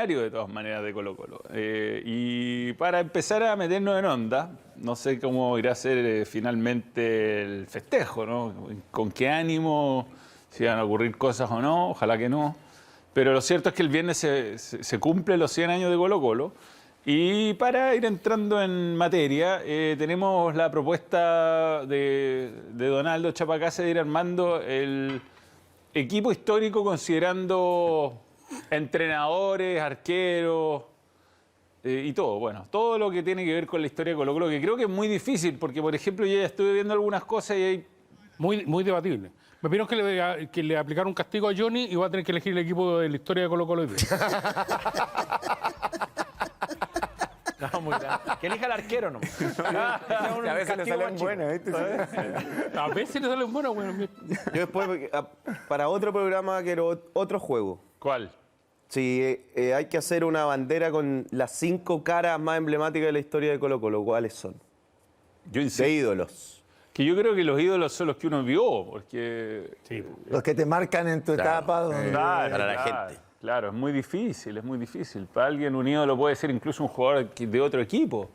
de todas maneras de Colo-Colo. Y para empezar a meternos en onda, no sé cómo irá a ser finalmente el festejo, ¿no? Con qué ánimo, si van a ocurrir cosas o no, ojalá que no. Pero lo cierto es que el viernes se cumplen los 100 años de Colo-Colo. Y para ir entrando en materia, tenemos la propuesta de Donaldo Chapacase de ir armando el equipo histórico considerando entrenadores, arqueros y todo. Bueno, todo lo que tiene que ver con la historia de Colo-Colo, que creo que es muy difícil, porque, por ejemplo, yo ya estuve viendo algunas cosas y hay... Muy debatible. Me opino que le aplicaron un castigo a Johnny y va a tener que elegir el equipo de la historia de Colo-Colo hoy día. No, muy grande. Que elija el arquero, ¿no? A veces le salen buenas, ¿viste? A veces le salen buenas, bueno. Yo después, para otro programa, quiero otro juego. ¿Cuál? Si hay que hacer una bandera con las 5 caras más emblemáticas de la historia de Colo-Colo, ¿cuáles son? Yo De insisto. ídolos. Que yo creo que los ídolos son los que uno vio, porque... Sí. Los que te marcan en tu etapa. Donde... Claro, para la claro, gente. Claro, es muy difícil, es muy difícil. Para alguien unido lo puede ser incluso un jugador de otro equipo.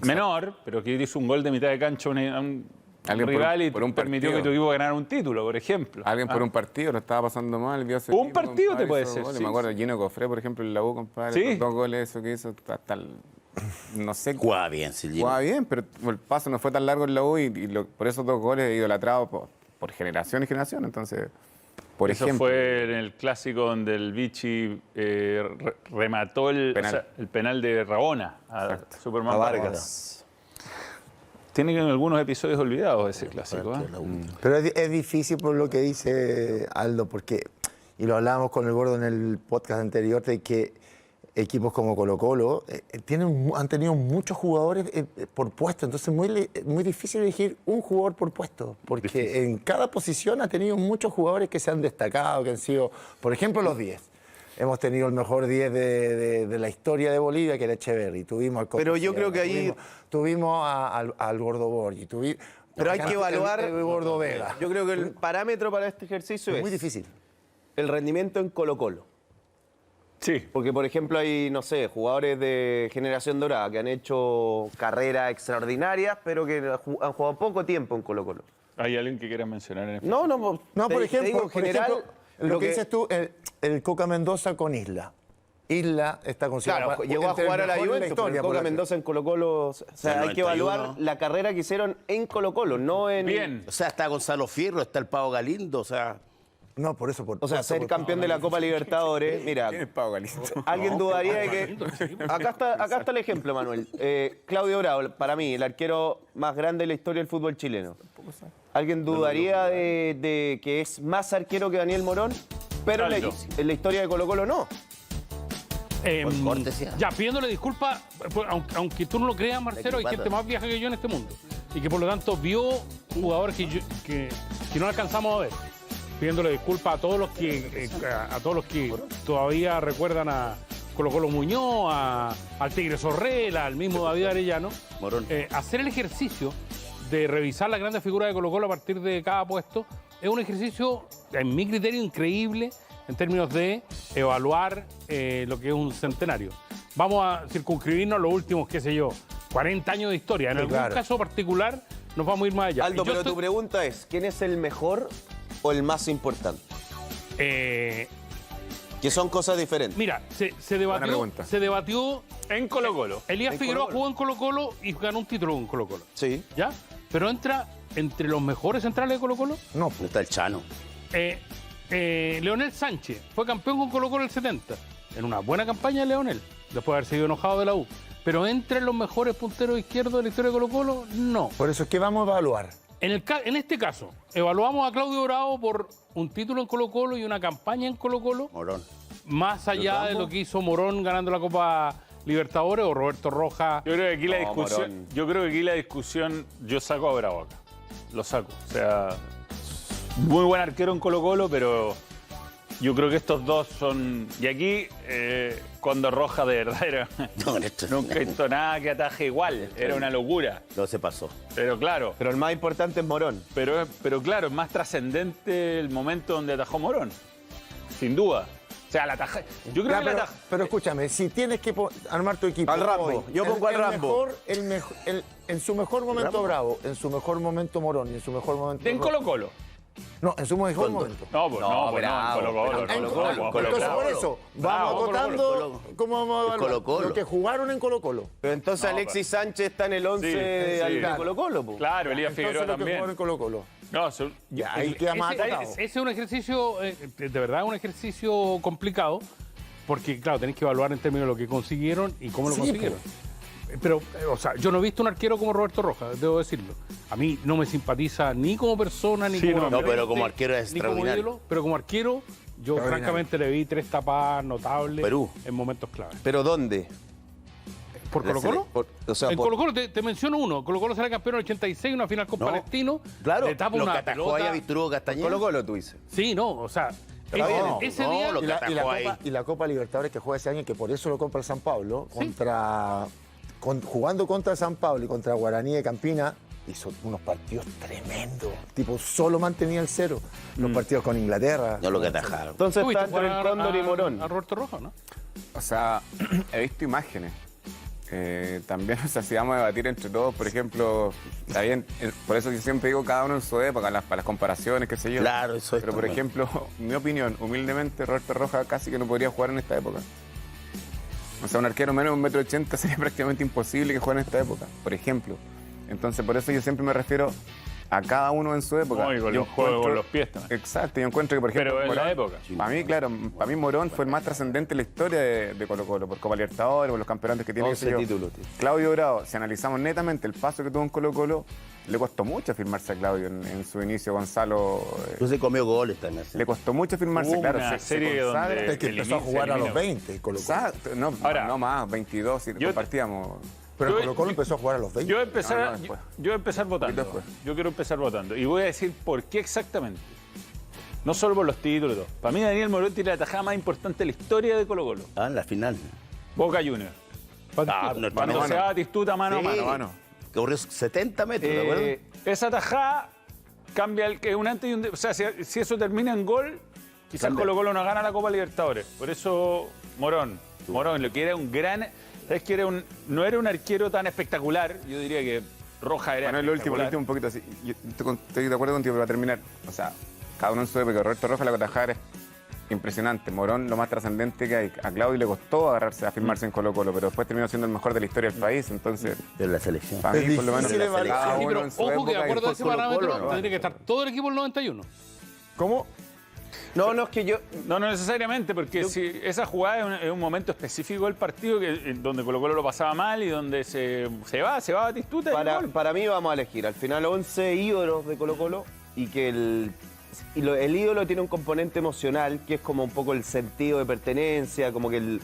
Menor, pero que hizo un gol de mitad de cancha a un rival y por un permitió partido. que tu equipo ganara un título, por ejemplo. Alguien por un partido lo estaba pasando mal, vio ese Un tipo, partido compadre, te puede hizo ser, goles. sí, Me acuerdo sí. de Gino Cofré, por ejemplo, en la U, compadre. Sí. Los 2 goles eso que hizo, hasta el, no sé. Jugaba bien, Silvino. Jugaba bien, pero el paso no fue tan largo en la U y por esos 2 goles idolatrado por generación y generación. Entonces, por Eso ejemplo. fue en el clásico donde el Vichy remató el Penal. o sea, el penal de Rabona a Superman A Vargas. Vargas. Tiene algunos episodios olvidados ese clásico. ¿Eh? Pero es difícil por lo que dice Aldo, porque, y lo hablábamos con el Gordo en el podcast anterior, de que equipos como Colo-Colo han tenido muchos jugadores por puesto, entonces es muy difícil elegir un jugador por puesto, porque Difícil. en cada posición ha tenido muchos jugadores que se han destacado, que han sido, por ejemplo, los 10. Hemos tenido el mejor 10 de la historia de Bolivia, que era Echeverri. Tuvimos al Coco Pero yo Sierra, creo que ahí- Tuvimos al Gordo Borgi. Pero hay que evaluar... El Gordo Vega. Yo creo que el parámetro para este ejercicio Es es muy difícil. el rendimiento en Colo-Colo. Sí. Porque, por ejemplo, hay, no sé, jugadores de generación dorada que han hecho carreras extraordinarias, pero que han jugado poco tiempo en Colo-Colo. ¿Hay alguien que quieras mencionar en No, No, por te ejemplo, digo, en general, lo que dices tú, el Coca Mendoza con Isla. Isla está considerado... Claro, llegó a entre el jugar a la mejor de Juventus, pero historia, el por Coca la- Mendoza en Colo-Colo... O sea, hay que 91. evaluar la carrera que hicieron en Colo-Colo, no en... Bien. O sea, está Gonzalo Fierro, está el Pavo Galindo, o sea... No, por eso. O sea, ser campeón de la Copa Libertadores, mira, ¿Quién es Pau Galindo? alguien dudaría de que... Acá está el ejemplo, Manuel. Claudio Bravo, para mí, el arquero más grande de la historia del fútbol chileno. ¿Alguien dudaría de que es más arquero que Daniel Morón? Pero Aldo. en la historia de Colo-Colo no. Por cortesía. Ya, pidiéndole disculpas, pues, aunque tú no lo creas, Marcelo, hay gente más vieja que yo en este mundo. Y que por lo tanto vio jugadores que no alcanzamos a ver. Pidiéndole disculpas a todos los que todavía recuerdan a Colo-Colo Muñoz, al Tigre Sorrela, al mismo David Arellano. Morón. Hacer el ejercicio de revisar las grandes figuras de Colo-Colo a partir de cada puesto es un ejercicio, en mi criterio, increíble en términos de evaluar lo que es un centenario. Vamos a circunscribirnos a los últimos, qué sé yo, 40 años de historia. En Sí, algún claro. caso particular nos vamos a ir más allá. Aldo, Y yo pero tu estoy- pregunta es, ¿quién es el mejor o el más importante? Que son cosas diferentes. Mira, se Buena pregunta. debatió. En Colo-Colo. Elías En Figueroa Colo-Colo. jugó en Colo-Colo y ganó un título con Colo-Colo. Sí. ¿Ya? Pero entra entre los mejores centrales de Colo-Colo. No, ¿Dónde está el Chano? Leonel Sánchez fue campeón con Colo-Colo en el 70. En una buena campaña de Leonel, después de haber sido enojado de la U. Pero entre los mejores punteros izquierdos de la historia de Colo-Colo, no. por eso es que vamos a evaluar. En este caso, evaluamos a Claudio Bravo por un título en Colo-Colo y una campaña en Colo-Colo, Morón. más allá de lo que hizo Morón ganando la Copa Libertadores o Roberto Rojas. Yo creo que aquí la No, discusión, Morón. yo creo que aquí la discusión, yo saco a Bravo acá. Lo saco. O sea, muy buen arquero en Colo-Colo, pero yo creo que estos dos son. Y aquí, cuando Rojas de verdad era. No, esto Nunca hizo nada que ataje igual. Era una locura. no se pasó. Pero claro, Pero el más importante es Morón. pero claro, es más trascendente el momento donde atajó Morón. Sin duda. O sea, la taja. Yo creo Ya, que la pero, taja. pero escúchame, si tienes que armar tu equipo. Al Rambo. hoy, Yo pongo al Rambo. En su mejor momento Bravo, en su mejor momento Morón y en su mejor momento. En Colo-Colo. No, en su mejor momento. No, pues no, pues no, en Colo-Colo. Entonces, por eso, vamos acotando cómo vamos a evaluar Colo-Colo. lo que jugaron en Colo-Colo. Pero entonces No, Alexis Sánchez está en el 11 Sí, de Colo-Colo, po. Claro, Elías Entonces, Figueroa lo que también. jugaron en Colo-Colo. No, Ya, ahí queda más acotado. Ese es un ejercicio, de verdad, un ejercicio complicado, porque, claro, tenéis que evaluar en términos de lo que consiguieron y cómo lo Sí, consiguieron. Pero, o sea, yo no he visto un arquero como Roberto Rojas, debo decirlo. A mí no me simpatiza ni como persona, ni Sí, como no, pero referente, como arquero es ni como extraordinario. ídolo, pero como arquero, yo Extraordinario. francamente le vi 3 tapadas notables Perú. en momentos clave. ¿Pero dónde? ¿Por Colo-Colo? O sea, En Colo-Colo te menciono uno. Colo-Colo sale campeón en el 86, una final con No. Palestino. Claro, le tapa Lo que una atajó pelota. ahí a Víctor Castañeda. Colo-Colo, tú dices. Sí, no, o sea, Está bien, ese no, día... lo que atajó ahí. Y la Copa Libertadores que juega ese año, que por eso lo compra el San Pablo, jugando contra San Pablo y contra Guaraní de Campina, hizo unos partidos tremendos. Tipo, solo mantenía el cero. Los partidos con Inglaterra. No lo que atajaron. Entonces ¿Tú viste está entre el jugar Cóndor y Morón. A Roberto Rojas, ¿no? O sea, he visto imágenes. También, o sea, si vamos a debatir entre todos, por ejemplo, está bien, por eso yo siempre digo cada uno en su época, para las comparaciones, qué sé yo. Claro, eso es Pero, por normal. ejemplo, mi opinión, humildemente, Roberto Rojas casi que no podría jugar en esta época. O sea, un arquero menos de 1,80 m sería prácticamente imposible que juegue en esta época, por ejemplo. Entonces, por eso yo siempre me refiero a cada uno en su época. No, y con Yo los juegos con encuentro- los pies también. Exacto, yo encuentro que, por ejemplo, Pero en la época. para mí, claro, para mí Morón fue el más trascendente en la historia de Colo-Colo, por Copa Libertadores, por los campeonatos que tiene. 11 qué sé yo. títulos, tío. Claudio Bravo, si analizamos netamente el paso que tuvo en Colo-Colo, le costó mucho firmarse a Claudio en su inicio, Gonzalo. Entonces comió goles también. así. Le costó mucho firmarse, Hubo claro. una se serie consagra. donde- Es que empezó a jugar a los 20, Colo-Colo. Exacto, no, Ahora, no más, 22, si yo- compartíamos. Pero Yo- Colo-Colo empezó a jugar a los 20. Yo voy a empezar, No, después. yo voy a empezar votando. después. Yo quiero empezar votando. Y voy a decir por qué exactamente. No solo por los títulos y todo. Para mí Daniel Morón tiene la tajada más importante de la historia de Colo-Colo. Ah, en la final. Boca Juniors. Ah, no, Cuando mano, se va a Batistuta mano Sí. a mano. Mano. que corrió 70 metros, ¿de acuerdo? Esa tajada cambia el que un antes y un o sea, si eso termina en gol, quizás Cambia. Colo-Colo no gana la Copa Libertadores. Por eso Morón, lo que era un gran, sabes que no era un arquero tan espectacular, yo diría que Roja era Bueno, lo último, espectacular. un poquito así. Yo estoy de acuerdo contigo, pero para terminar, o sea, cada uno en su época. Roberto Rojas, la cotajada es impresionante. Morón, lo más trascendente que hay. A Claudio le costó agarrarse a firmarse en Colo-Colo, pero después terminó siendo el mejor de la historia del país. Entonces, De la selección. para Es mí, por lo menos, difícil evaluar. cada Sí, uno pero en su ojo que de época y acuerdo a ese por parámetro Colo-Colo, tendría que estar todo el equipo en el 91. ¿Cómo? No, es que yo... No necesariamente, porque si esa jugada es un momento específico del partido donde Colo-Colo lo pasaba mal y donde se va a Batistuta y gol. Para mí vamos a elegir al final 11 ídolos de Colo-Colo y que el ídolo tiene un componente emocional que es como un poco el sentido de pertenencia, como que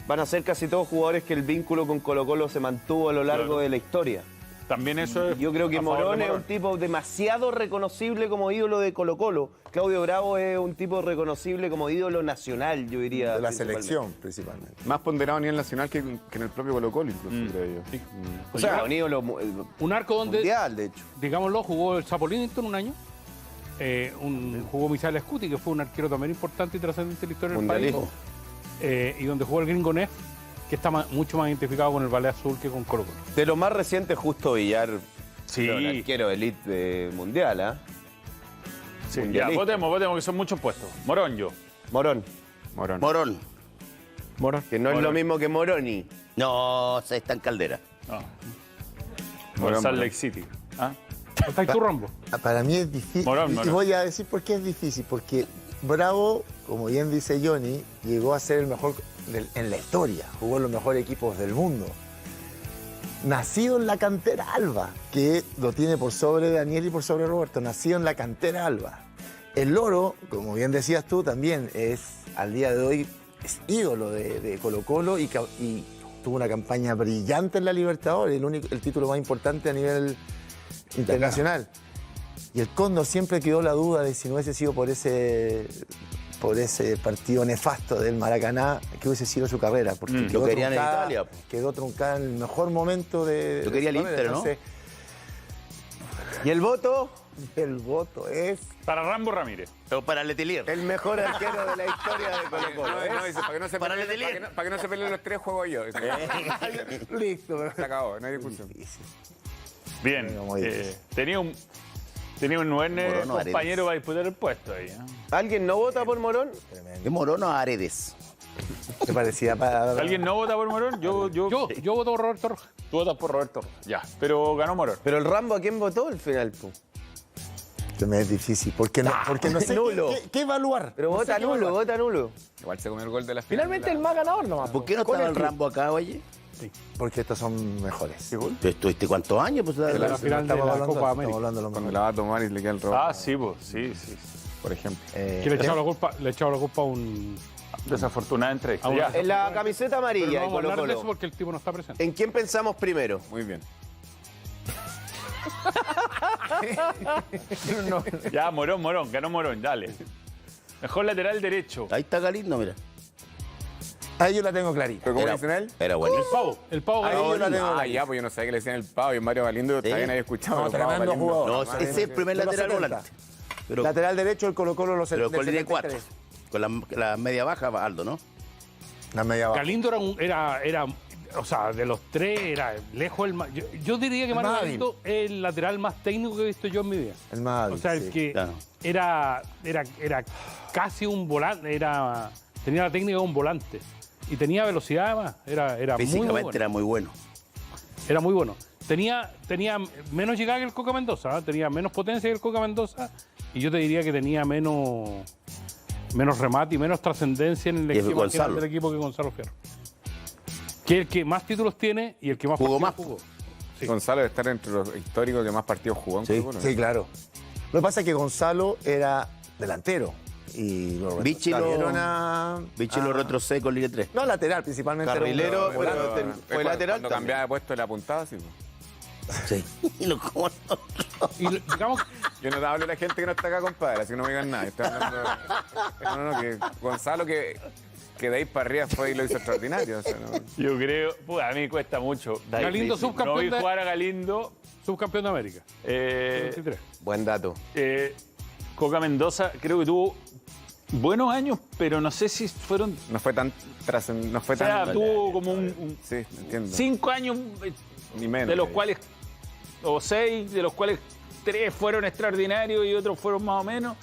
van a ser casi todos jugadores que el vínculo con Colo-Colo se mantuvo a lo largo Claro. de la historia. También eso es Yo creo que a favor de Morón es un tipo demasiado reconocible como ídolo de Colo-Colo. Claudio Bravo es un tipo reconocible como ídolo nacional, yo diría. De la principalmente. selección, principalmente. Más ponderado a nivel nacional que en el propio Colo-Colo, incluso, creo yo. O sea, un ídolo Un arco donde, mundial, de hecho. digámoslo, jugó el Sapo Livingston un año. Jugó Misael Scuti, que fue un arquero también importante y trascendente en la historia del país. Mundialista. Y donde jugó el Gringo Neff, que está mucho más identificado con el Ballet Azul que con Colo-Colo. De lo más reciente, Justo Villar, Sí. un arquero elite mundial, ¿ah? Sí, ya, mundialista. votemos, que son muchos puestos. Morón, yo. Morón, Morón. Morón. que no es lo mismo que Moroni. No, se está en Caldera. No. Morón, Salt Morón. Lake City. ¿Ah? ¿Está ahí tu Rombo? Para mí es difícil. Morón, Y Morón. voy a decir por qué es difícil. Porque Bravo, como bien dice Johnny, llegó a ser el mejor en la historia. Jugó en los mejores equipos del mundo. Nacido en la cantera Alba, que lo tiene por sobre Daniel y por sobre Roberto. Nacido en la cantera Alba. El Loro, como bien decías tú, también es, al día de hoy, es ídolo de Colo-Colo y tuvo una campaña brillante en la Libertadores, el título más importante a nivel internacional. Y el Cóndor siempre quedó la duda de si no hubiese sido por ese partido nefasto del Maracaná, que hubiese sido su carrera. Porque Lo querían en Italia, po. Quedó truncada en el mejor momento de. Lo quería de el su Inter, carrera. ¿no? Entonces, ¿Y el voto? El voto es Para Rambo Ramírez. O para Letelier. El mejor arquero de la historia de Colo Colo. No, dice, para que no se Para peleen, Letelier. para que no se peleen los tres, juego yo. listo. Se acabó, no hay discusión. Bien. Bueno, muy difícil. Tenía un buen Morono, compañero Aredes. para disputar el puesto ahí. ¿Alguien no vota por Morón? ¿Es Morono o Aredes? ¿Te parecía para ¿Alguien no vota por Morón? Yo Yo voto por Roberto Rojas. Tú votas por Roberto Rojas. Ya, pero ganó Morón. Pero el Rambo, ¿a quién votó al final? Po? Que me es difícil, porque no sé nulo. qué evaluar. Pero No sé vota qué nulo, evaluar. vota nulo. Igual se comió el gol de la final. Finalmente el más ganador nomás. ¿Por qué no Con estaba el club. Rambo acá, oye? Porque estos son mejores. ¿Tú estuviste cuántos años? Pues, la final de la Copa Estamos América. hablando de lo Cuando mejor. la va a tomar y le queda el robo, Ah, sí, pues, sí. por ejemplo. Que le echaba la culpa a un. Desafortunada entrevista. Ah, Ya. bueno. En la camiseta Pero amarilla no de vamos a Colo hablar de eso Colo. porque el tipo no está presente. ¿En quién pensamos primero? Muy bien. Ya, Morón, ganó Morón, dale. Mejor lateral derecho. Ahí está Galindo, mira. Ahí yo la tengo clarita. ¿Pero cómo le dicen a él? Era bueno. El pavo Ahí ganó. yo la tengo Ah, clarita. ya, pues yo no sabía que le decían el pavo y Mario Galindo Sí. también había escuchado. No, el Pavo tremendo Galindo. jugador. No, ese es el primer De los lateral 70. volante. Pero, Lateral derecho, el Colo-Colo los pero con línea de 73. 4. Con la media baja, Aldo, ¿no? La media baja. Galindo era, o sea, de los tres era lejos el más. Yo diría que Mario más Galindo es el lateral más técnico que he visto yo en mi vida. El más O sea, el sí. que claro. era casi un volante, tenía la técnica de un volante. Y tenía velocidad además, era muy Físicamente bueno. era muy bueno. Era muy bueno. Tenía menos llegada que el Coca Mendoza, ¿eh? Tenía menos potencia que el Coca Mendoza. Y yo te diría que tenía menos remate y menos trascendencia en el Y es esquema Gonzalo. del equipo que Gonzalo Fierro. Que es el que más títulos tiene y el que más Jugó partidos más. jugó. Sí. Gonzalo debe estar entre los históricos que más partidos jugó en Sí, Colo Colo. Sí, claro. Lo que pasa es que Gonzalo era delantero. Y lo Vichy lo- trajeron a... Vichy lo retrocede con línea 3. No, lateral, principalmente. era un Carrilero, volante. pero fue lateral Cuando también. cambiaba de puesto le apuntaba, sí. Pues. Sí. Y lo como no. Y digamos, Yo no te hablo de la gente que no está acá, compadre, así que no me digan nada. Estoy hablando no, que Gonzalo que de ahí para arriba fue y lo hizo extraordinario. O sea, no. Yo creo, a mí cuesta mucho. Galindo No subcampeón vi de- jugar a Galindo. subcampeón de América. 23. Buen dato. Coca Mendoza creo que tuvo buenos años, pero no sé si fueron... No fue tan no fue O sea, tan. tuvo como un Sí, entiendo. 5 años, Ni menos. de los que- cuales, o 6, de los cuales 3 fueron extraordinarios y otros fueron más o menos.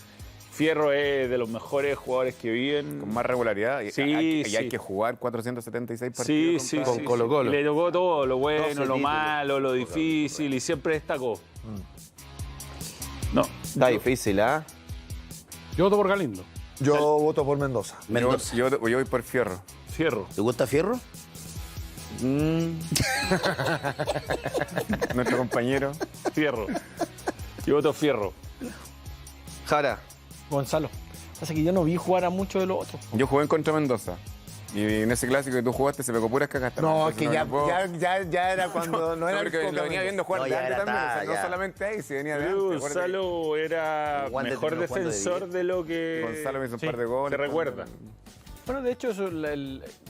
Fierro es de los mejores jugadores que vi en... Con más regularidad. Y, Sí, y hay sí. que jugar 476 Sí, partidos. sí, compadre. sí, Colo sí. Colo. Y le tocó todo, lo bueno, 12 lo títulos. malo, lo difícil, y siempre destacó. No, Está difícil, ¿ah? Yo voto por Galindo. Yo voto por Mendoza. Mendoza. Yo voy por Fierro. Fierro. ¿Te gusta Fierro? Nuestro compañero. Fierro. Yo voto Fierro. Jara. Gonzalo. Pasa que yo no vi jugar a muchos de los otros. Yo jugué en contra Mendoza. Y en ese clásico que tú jugaste se pegó puras cagas también. No, es Entonces que ya, no puedo- ya era cuando no era el porque Coca lo venía Mendoza. viendo jugar No, de ya antes era también. O sea, tarde, no ya. solamente ahí, si venía de Pero antes. acuérdate. Gonzalo era Guante mejor terminó jugando de defensor 10. de lo que Gonzalo me hizo un Sí, par de goles. se recuerda. Bueno, de hecho, eso,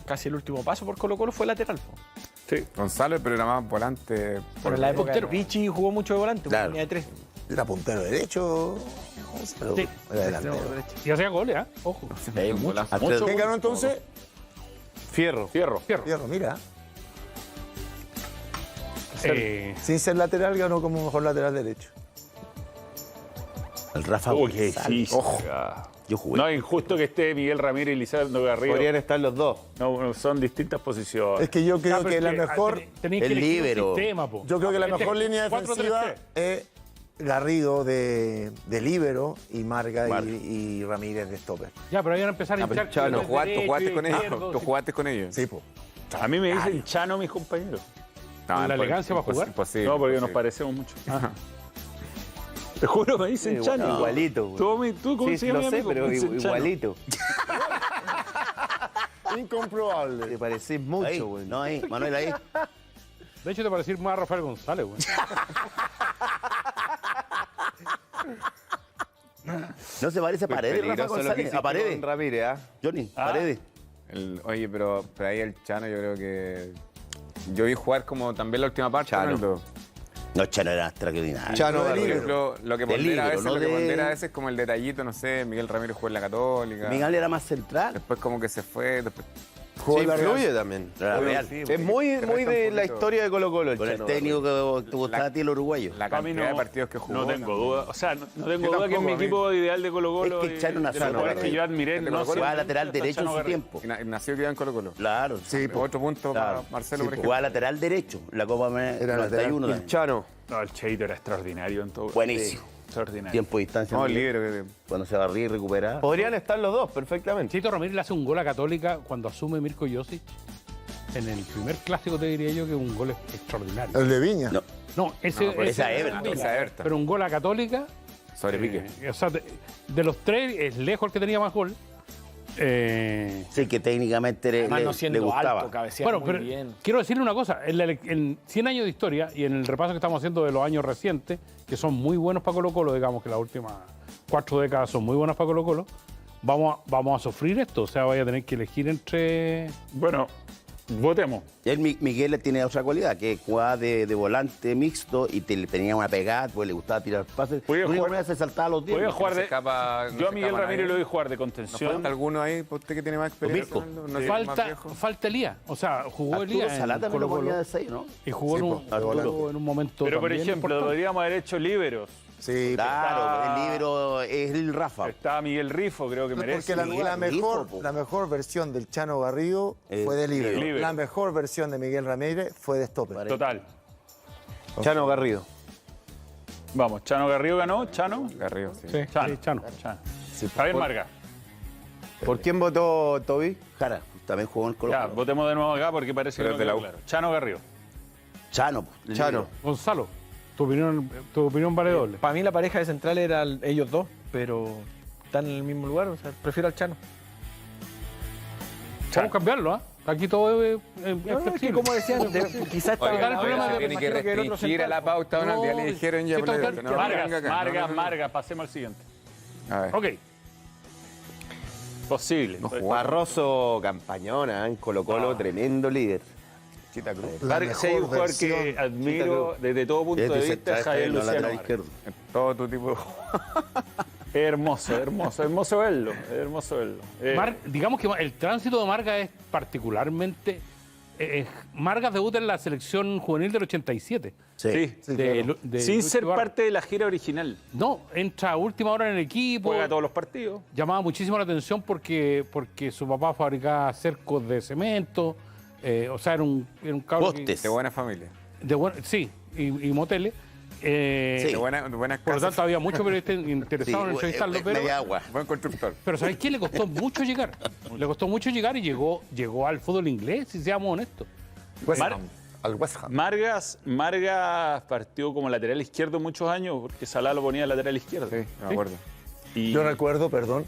casi el último paso por Colo Colo fue lateral. Po. Sí. Gonzalo, pero era más volante. Pero en la época de puntero. Vichy jugó mucho de volante, Claro. tenía 3. Era puntero derecho. Pero Sí. era delantero. Y hacía goles, ¿eh? Ojo. A Mucho. ¿Quién ganó entonces? Fierro. Fierro. Fierro, mira. Sí. Sin ser lateral, ganó como mejor lateral derecho. El Rafa Uy, qué González. difícil. Yo jugué. No es injusto que esté Miguel Ramírez y Lisandro Garrido. Podrían estar los dos. No, son distintas posiciones. Es que yo creo Ah, pero que es la mejor. tenéis el que elegir un líbero. sistema, po. Yo creo que la Este, mejor línea 4-3-3. defensiva es Garrido de líbero y Marga Marga. y Ramírez de stopper. Ya, pero ahí van a empezar a pero hinchar. Chano, Tú jugaste con ellos. izquierdo, Tú sí. jugaste con ellos. Sí, po. A mí me dicen Chano mis compañeros. ¿Con la elegancia para jugar? Imposible. No, porque nos imposible. parecemos mucho. Te juro, me dicen Chano. Igualito, güey. ¿Tú cómo Sí, se llama lo mi sé, amigo? pero Me dicen Chano. igualito. Incomprobable. Te parecés Ahí, mucho, güey. no, ahí, Manuel, ahí. De hecho, te parece más a Rafael González, güey. No se parece a Paredes, Rafa peligroso lo que González. hiciste A Paredes. Con Ramírez, ¿ah? Johnny, Paredes. Oye, pero ahí el Chano yo creo que... Yo vi jugar como también la última parte. Chano. Ronaldo. No, Chano era extraordinario. Chano Por Garrido. ejemplo, lo que De pondera a libro, veces, no lo que de- pondera a veces es como el detallito, no sé, Miguel Ramírez jugó en la Católica. Miguel era más central. Después como que se fue, después Sí, influye también. Era real. sí, Es muy, se muy resta de un la poquito. historia de Colo-Colo el Con el Chano técnico que te gustaba a ti, el uruguayo. La Para mí cantidad de partidos que jugó. no tengo también. duda. O sea, no tengo Yo duda que es tampoco, mi a mí. equipo ideal de Colo-Colo. Es que Chano y nació de los en jugadores que Colo-Colo. yo admiré. El de No Colo-Colo Jugaba siempre, lateral hasta derecho en Chano su Garrido. tiempo. Y nació que en Colo-Colo. Claro. Sí, otro punto Claro. para Marcelo, Sí, por ejemplo. jugaba lateral derecho. La Copa Era 91 El también. Chano. No, el Cheito era extraordinario en todo. Buenísimo. Extraordinario. Tiempo de distancia. No, el Miguel. líder. Cuando se barría y recuperaba. Podrían estar los dos perfectamente. Chito Ramírez le hace un gol a Católica cuando asume Mirko Josic. En el primer clásico te diría yo que un gol extraordinario. El de Viña. No, No, ese No, pero esa es Everton, esa Everton. Pero un gol a Católica. Sobre Pique. O sea, de los tres es lejos el que tenía más gol. sí que técnicamente Además, no le siendo gustaba. alto, cabeceaba Bueno, muy pero bien. quiero decirle una cosa. En 100 años de historia y en el repaso que estamos haciendo de los años recientes, que son muy buenos para Colo-Colo, digamos que las últimas 4 décadas son muy buenas para Colo-Colo, vamos a sufrir esto. O sea, vaya a tener que elegir entre... Bueno, votemos. Miguel tiene otra cualidad, que jugaba de volante mixto y le tenía una pegada, pues le gustaba tirar pases. Podía La única jugar- manera se saltaba los dientes. Podía jugar no se de. escapa- no Yo a se Miguel escapa Ramírez nadie. lo vi jugar de ¿No contención. falta alguno ahí, por usted que tiene más experiencia? Mirko. No sé, más Falta, viejo. falta Elías. O sea, jugó Arturo Elías Salá en también lo ponía Colo-Colo de 6, ¿no? y jugó, en, un, Arturo. jugó en un momento Pero por también ejemplo, importante. podríamos haber hecho liberos. Sí, Claro, el libro es el Rafa. Estaba Miguel Rifo, creo que merece. porque la Miguel mejor, Rifo, po. la mejor versión del Chano Garrido fue de líbero. Libre. La mejor versión de Miguel Ramírez fue de Stopper. Total. Chano Garrido. Vamos, Chano Garrido ganó. Chano. Garrido, sí. Sí, Chano. sí, Chano. Chano. Javier Marga. ¿Por quién votó Toby? Jara, también jugó en Ya, Colo-Colo. votemos de nuevo acá porque parece Pero que es de la no U. quedó claro. Chano Garrido. Chano. el Chano. libero. Gonzalo, tu opinión vale doble. Para mí la pareja de central era ellos dos, pero están en el mismo lugar, o sea, prefiero al Chano. Vamos a cambiarlo, ¿ah? Aquí todo es No, es que flexible. como decían, quizás Oiga, estaba el problema se de- tiene que imagino que el otro restringir a la central, pauta, bueno, No, ya le dijeron ya. ¿qué tal? pero- no, Margas, venga acá. Margas, No, no, no. Margas. Pasemos al siguiente. A ver. Ok. Posible. Barroso Campañona, en Colo-Colo, tremendo líder. Chita Cruz. La Margas, sí, hay un mejor jugador que versión. admiro desde todo punto Es de de vista, central, es Javier no Luciano lateral Vargas. izquierdo. Todo tu tipo de Es hermoso, hermoso, hermoso verlo, es hermoso verlo. Digamos que el tránsito de Marga es particularmente... Margas debuta en la selección juvenil del 87. sí, Sí, De claro. sin Luis ser Ibarra. parte de la gira original. No, entra a última hora en el equipo. Juega todos los partidos. Llamaba muchísimo la atención porque su papá fabricaba cercos de cemento. O sea, era un cabrón que- Postes. de buena familia. sí, y moteles. Sí. De buenas Por lo casas. tanto, había muchos periodistas Sí, interesados en entrevistarlo, pero... media agua. Buen constructor. Pero ¿sabes qué? Le costó mucho llegar. Le costó mucho llegar y llegó al fútbol inglés, si seamos honestos. West Mar- Ham, al West Ham. Margas partió como lateral izquierdo muchos años porque Salá lo ponía de lateral izquierdo. Sí, no me acuerdo. Y Yo recuerdo, perdón,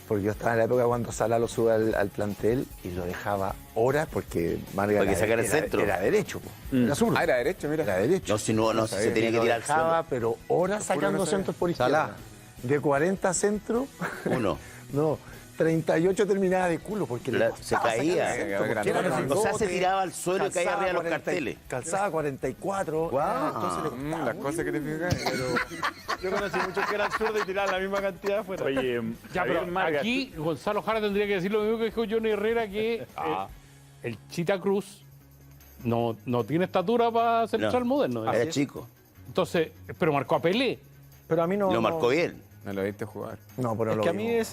porque yo estaba en la época cuando Salah lo sube al plantel y lo dejaba horas porque Marga Para que era- sacara el era- centro. Era derecho, po. Era zurdo. Ah, era derecho, mira. Era derecho. No, si no se tenía que Lo tirar al suelo. dejaba, pero horas Te juro sacando no sabía. centros por izquierda. De 40 centros, Uno. no, 38 terminaba de culo porque le Se costaba sacar caía. el centro, Era porque era grande. O sea, se grandote, tiraba al suelo y caía calzaba arriba de los 40 carteles. Calzaba 44. Guau. Entonces le costaba Las cosas que te fijas. Yo conocí muchos que eran zurdos y tiraban la misma cantidad afuera. oye, Ya, Javier pero Margas, aquí Gonzalo Jara tendría que decir lo mismo que dijo Johnny Herrera, que el Chita Cruz no tiene estatura para central No. moderno. Era chico. Entonces, pero marcó a Pelé. Pero a mí no. Lo marcó bien. No lo viste jugar. No, pero Es lo que a mí vimos.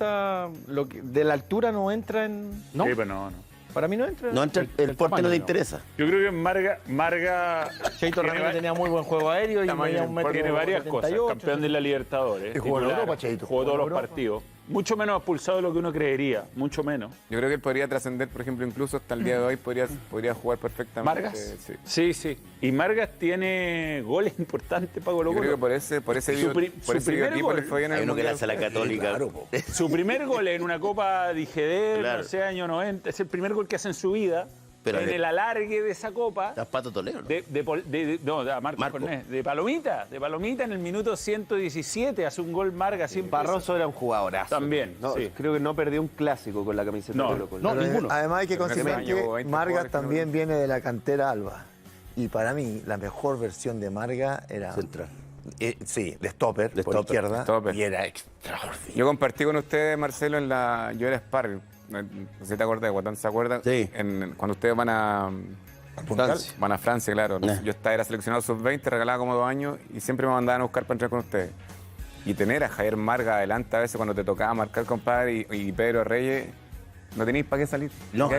de la altura no entra en. ¿No? Sí, pero no. Para mí no entra. No entra, el porte tamaño, no te no. interesa. Yo creo que Marga Cheito tiene Ramírez tenía muy buen juego aéreo y Tamaño medía un metro tiene varias cosas. 78, Campeón de la Libertadores. Y jugó en titular, Europa, Cheito. Jugó todos Jugó en los Europa. partidos. Mucho menos expulsado de lo que uno creería. Mucho menos. Yo creo que él podría trascender, por ejemplo, incluso hasta el día de hoy podría jugar perfectamente. ¿Margas? Sí. Sí, sí. Y Margas tiene goles importantes para Yo creo que Colo-Colo. por ese Su pri- su primer equipo gol. le fue bien en Hay el uno que le Mundial. hace a la Católica. Claro, po. Su primer gol en una Copa de IGD, Claro. no sé, año 90. Es el primer gol que hace en su vida. Pero en de- el alargue de esa Copa. Está Pato Toledo, ¿no? Marco Cornés, de Palomita en el minuto 117 hace un gol Margas siempre. Barroso era un jugadorazo. También, No, sí. Creo que no perdió un clásico con la camiseta No, de Colo-Colo. no, Pero ninguno. además hay que Pero en ese considerar año hubo que 20 Margas jugadores que no también viene de la cantera Alba. Y para mí, la mejor versión de Marga era... Central. Sí, de stopper, De por stopper, izquierda. stopper. Y era extraordinario. Yo compartí con ustedes, Marcelo, yo era sparring. No sé si te acuerdas, Guatán se acuerda. Sí. Cuando ustedes van a Francia. Van a Francia, claro. Yo era seleccionado sub-20, regalaba como 2 años y siempre me mandaban a buscar para entrar con ustedes. Y tener a Javier Marga adelante a veces cuando te tocaba marcar, compadre, y Pedro Reyes, no tenéis para qué salir. No.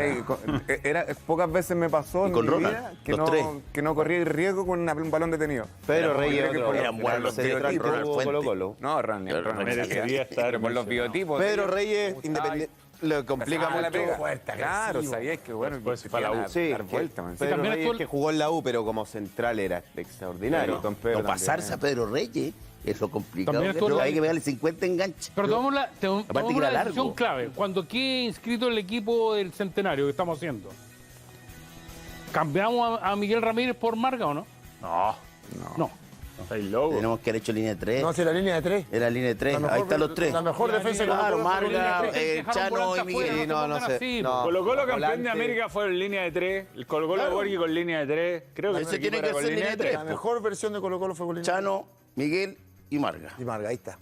Pocas veces me pasó Y con en mi Ronald, vida los tres. que no corría el riesgo con un balón detenido. Pedro Reyes Creo que por otro. eran buenos los Se biotipos, detrás Ronald tuvo Fuente. Colo-Colo. No, Ronald. merecería estar Pero por los mencionado. biotipos. Pedro ellos. Reyes, independiente, le complica Ah, la mucho. pega. fuerte, Claro, agresivo. sabíais que bueno, Después fue a la U. Sí, dar vuelta, man. Pedro también Reyes estuvo- que jugó en la U, pero como central era extraordinario. Don Pedro No pasarse a también. Pedro Reyes, eso es complicado. También estuvo Hay la- que pegarle 50 enganches. Pero tomamos Aparte que una era decisión largo. clave. Cuando quede inscrito el equipo del centenario que estamos haciendo, ¿cambiamos a Miguel Ramírez por Marga o no? No, estáis locos. Tenemos que haber hecho línea 3. No, si la línea de 3. Era línea de 3. Ahí están los 3. La mejor defensa que Claro, Marga, Dejaron Chano y volante Miguel. afuera, no, no pongan sé. así, No. Colo-Colo campeón volante. de América fue en línea de 3. El Colo-Colo de Borghi con línea de 3. Creo que Ese el tiene equipo que era con ser línea de línea de 3. La mejor versión de Colo-Colo fue con línea Chano, Miguel y Marga. y Marga, ahí está.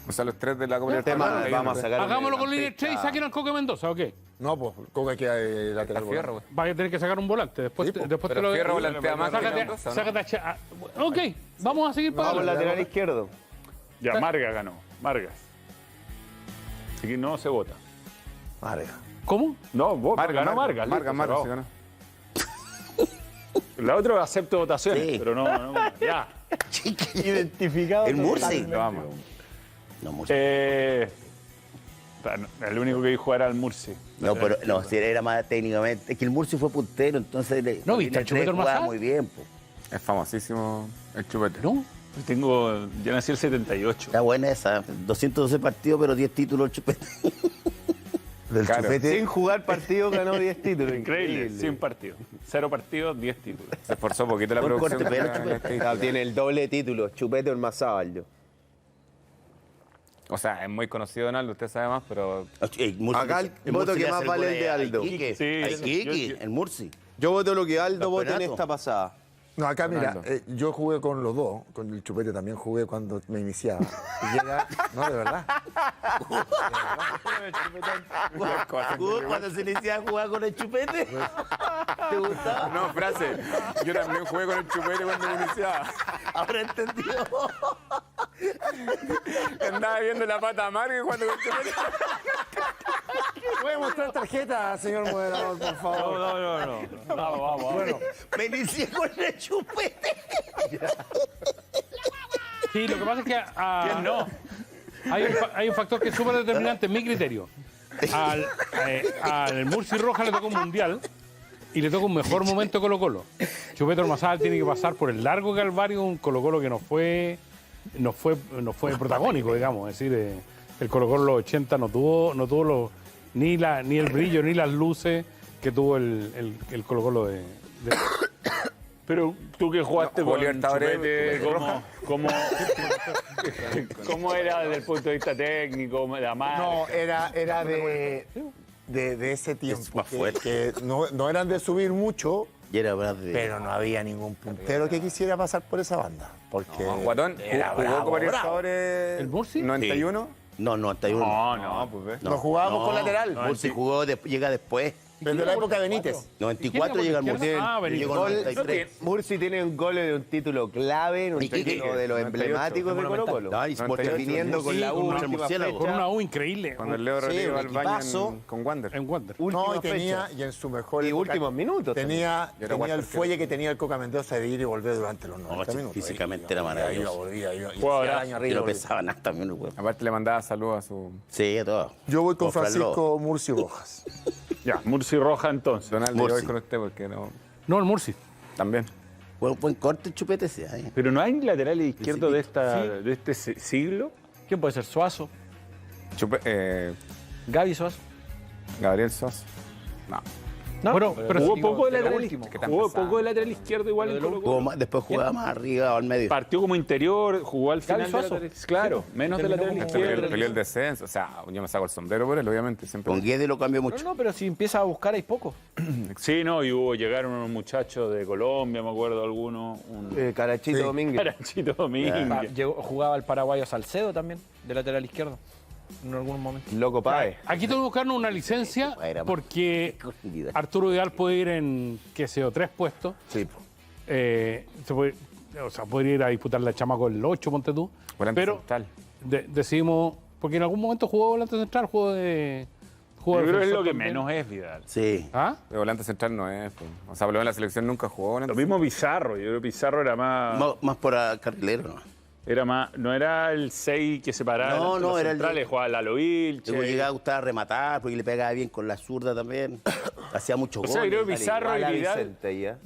O sea, los 3 de la Copa Tema, Libertadores. vamos a sacar un Hagámoslo con línea 3 y mediocampista. saquen al Coque Mendoza, ¿ok? No, pues Coca queda lateral. Fierro, güey. Vaya a tener que sacar un volante. Después, Sí, po. después Pero Fierro volantea más que Sácate, Mendoza, ¿no? sácate a ok, vamos a seguir para Vamos adelante. lateral izquierdo. Ya, Marga ganó. Margas. Así que no se vota. Marga. ¿Cómo? No, vos ganó Margas. Marga, listo, Marga, se sí, acabó. ganó. La otra acepto votaciones, Sí. pero no. Ya. Identificado. El Murci. Lo vamos. No, Murci. El único que dijo era el Murci. No, pero no, si era más técnicamente. Es que el Murci fue puntero, entonces. ¿No la viste línea al Chupete 3 jugaba Ormazábal? muy bien, po. Es famosísimo el chupete. ¿No? Yo nací el 78. Está buena esa. 212 partidos, pero 10 títulos el Chupete. Del Claro. Chupete. Sin jugar partido ganó 10 títulos. Increíble, 100 partidos. 0 partidos, 10 títulos. Se esforzó poquito la Buen producción. corte, pero para- Chupete. Claro, tiene el doble de títulos. Chupete Ormazábal yo. O sea, es muy conocido Donaldo, usted sabe más, pero El Murci- Acá el Murci voto le que hace más el vale gol el de a Aldo. Iquique. Sí, A eso. Iquique, el Murci. Yo voto lo que Aldo vota en Campeonato. esta pasada. No, acá mira, Ronaldo. yo jugué con los dos, con el Chupete también jugué cuando me iniciaba. Y llega, no, de verdad. Cuando se iniciaba a jugar con el Chupete. ¿Te gustaba? no, frase. Yo también jugué con el chupete cuando me iniciaba. Ahora entendió. Andaba viendo la pata amarga y jugando con el chupete. ¿Puede mostrar tarjeta, señor moderador, por favor? No. Vamos. Bueno, Me inicié con el Chupete. Sí, lo que pasa es que hay un factor que es súper determinante en mi criterio. Al Murci Roja le toca un mundial y le toca un mejor momento Colo-Colo. Chupete Ormazábal tiene que pasar por el largo calvario, un Colo-Colo que no fue protagónico, digamos. Es decir, el Colo-Colo en los 80 no tuvo ni el brillo ni las luces que tuvo el Colo-Colo de Pero tú que jugaste No, con Libertadores, Chupete, Roja. ¿cómo era desde el punto de vista técnico, de amar? no, era de ese tiempo. más fuerte. Que no eran de subir mucho, Y era verdad de... pero no había ningún puntero que quisiera pasar por esa banda. Porque Guatón, era jugó bravo, Copa bravo. Libertadores ¿El Murci? 91. No, 91. No, pues ves. No jugábamos con lateral. Murci jugó, llega después. Desde la época de Benítez. 94 llega el Murci. Ah, Benítez. Llegó en Gol- 93. Murci tiene un gol de un título clave, en un Iquique. título de los 98, emblemáticos de Colo-Colo. No, y Sporting Viniendo con sí, la U, contra el última Murciélago. Con fecha. una U increíble Cuando el Leo Rodríguez un va al baño equipazo. con Wander. en Wander. Última No, y tenía, fecha. y en su mejor Y época, últimos minutos tenía Y era el Walter fuelle que tenía el Coca Mendoza de ir y volver durante los 90 sí, minutos. físicamente era maravilloso. Jugador, Y no pesaba nada también el huevo. Aparte le mandaba saludos a su Sí, a todo. Yo voy con Con Fran Francisco Murci Rojas. Ya, Murci Roja entonces. Donaldo. Yo voy con usted porque no... No, el Murci. También. Buen corte el Chupete ese. ¿eh? Pero no hay lateral izquierdo de este siglo. ¿Quién puede ser? Suazo. Gabriel Gaby Suazo. Sosa. No. No, Bueno, pero Jugó digo, poco de de lo lateral, último. jugó poco de lateral izquierdo igual en Colo-Colo. Después jugaba más arriba o al medio. Partió como interior, jugó al final de Suazo. lateral. Claro, menos de lateral izquierdo. Peleó el descenso. O sea, yo me saco el sombrero por él, obviamente. Siempre. Con Guede lo cambió mucho. No, pero si empieza a buscar hay poco. Sí, no, y llegaron unos muchachos de Colombia, me acuerdo algunos. Carachito Domínguez. Carachito Domínguez. Jugaba el paraguayo Salcedo también, de lateral izquierdo, en algún momento. Loco Páez. Aquí tengo que buscarnos una licencia porque Arturo Vidal puede ir en, qué sé yo, 3 puestos. Sí, po. Podría ir a disputar la Chamaco el 8, ponte tú. Volante Pero central. decidimos, porque en algún momento jugó volante central, jugó de... Yo creo que es defensor lo que también. menos es Vidal. Sí. ¿Ah? De volante central no es. Pues. O sea, por lo menos en la selección nunca jugó. volante Lo mismo Pizarro, yo creo que Pizarro era Más por carrilero, ¿no? no era el 6 que separaba No, entre no, los era el centrales, jugaba Lalo Vilche. Luego llegaba a gustar rematar porque le pegaba bien con la zurda también. Hacía mucho O gol. sea, creo que Pizarro y Igual a Vidal. Vicente, ya.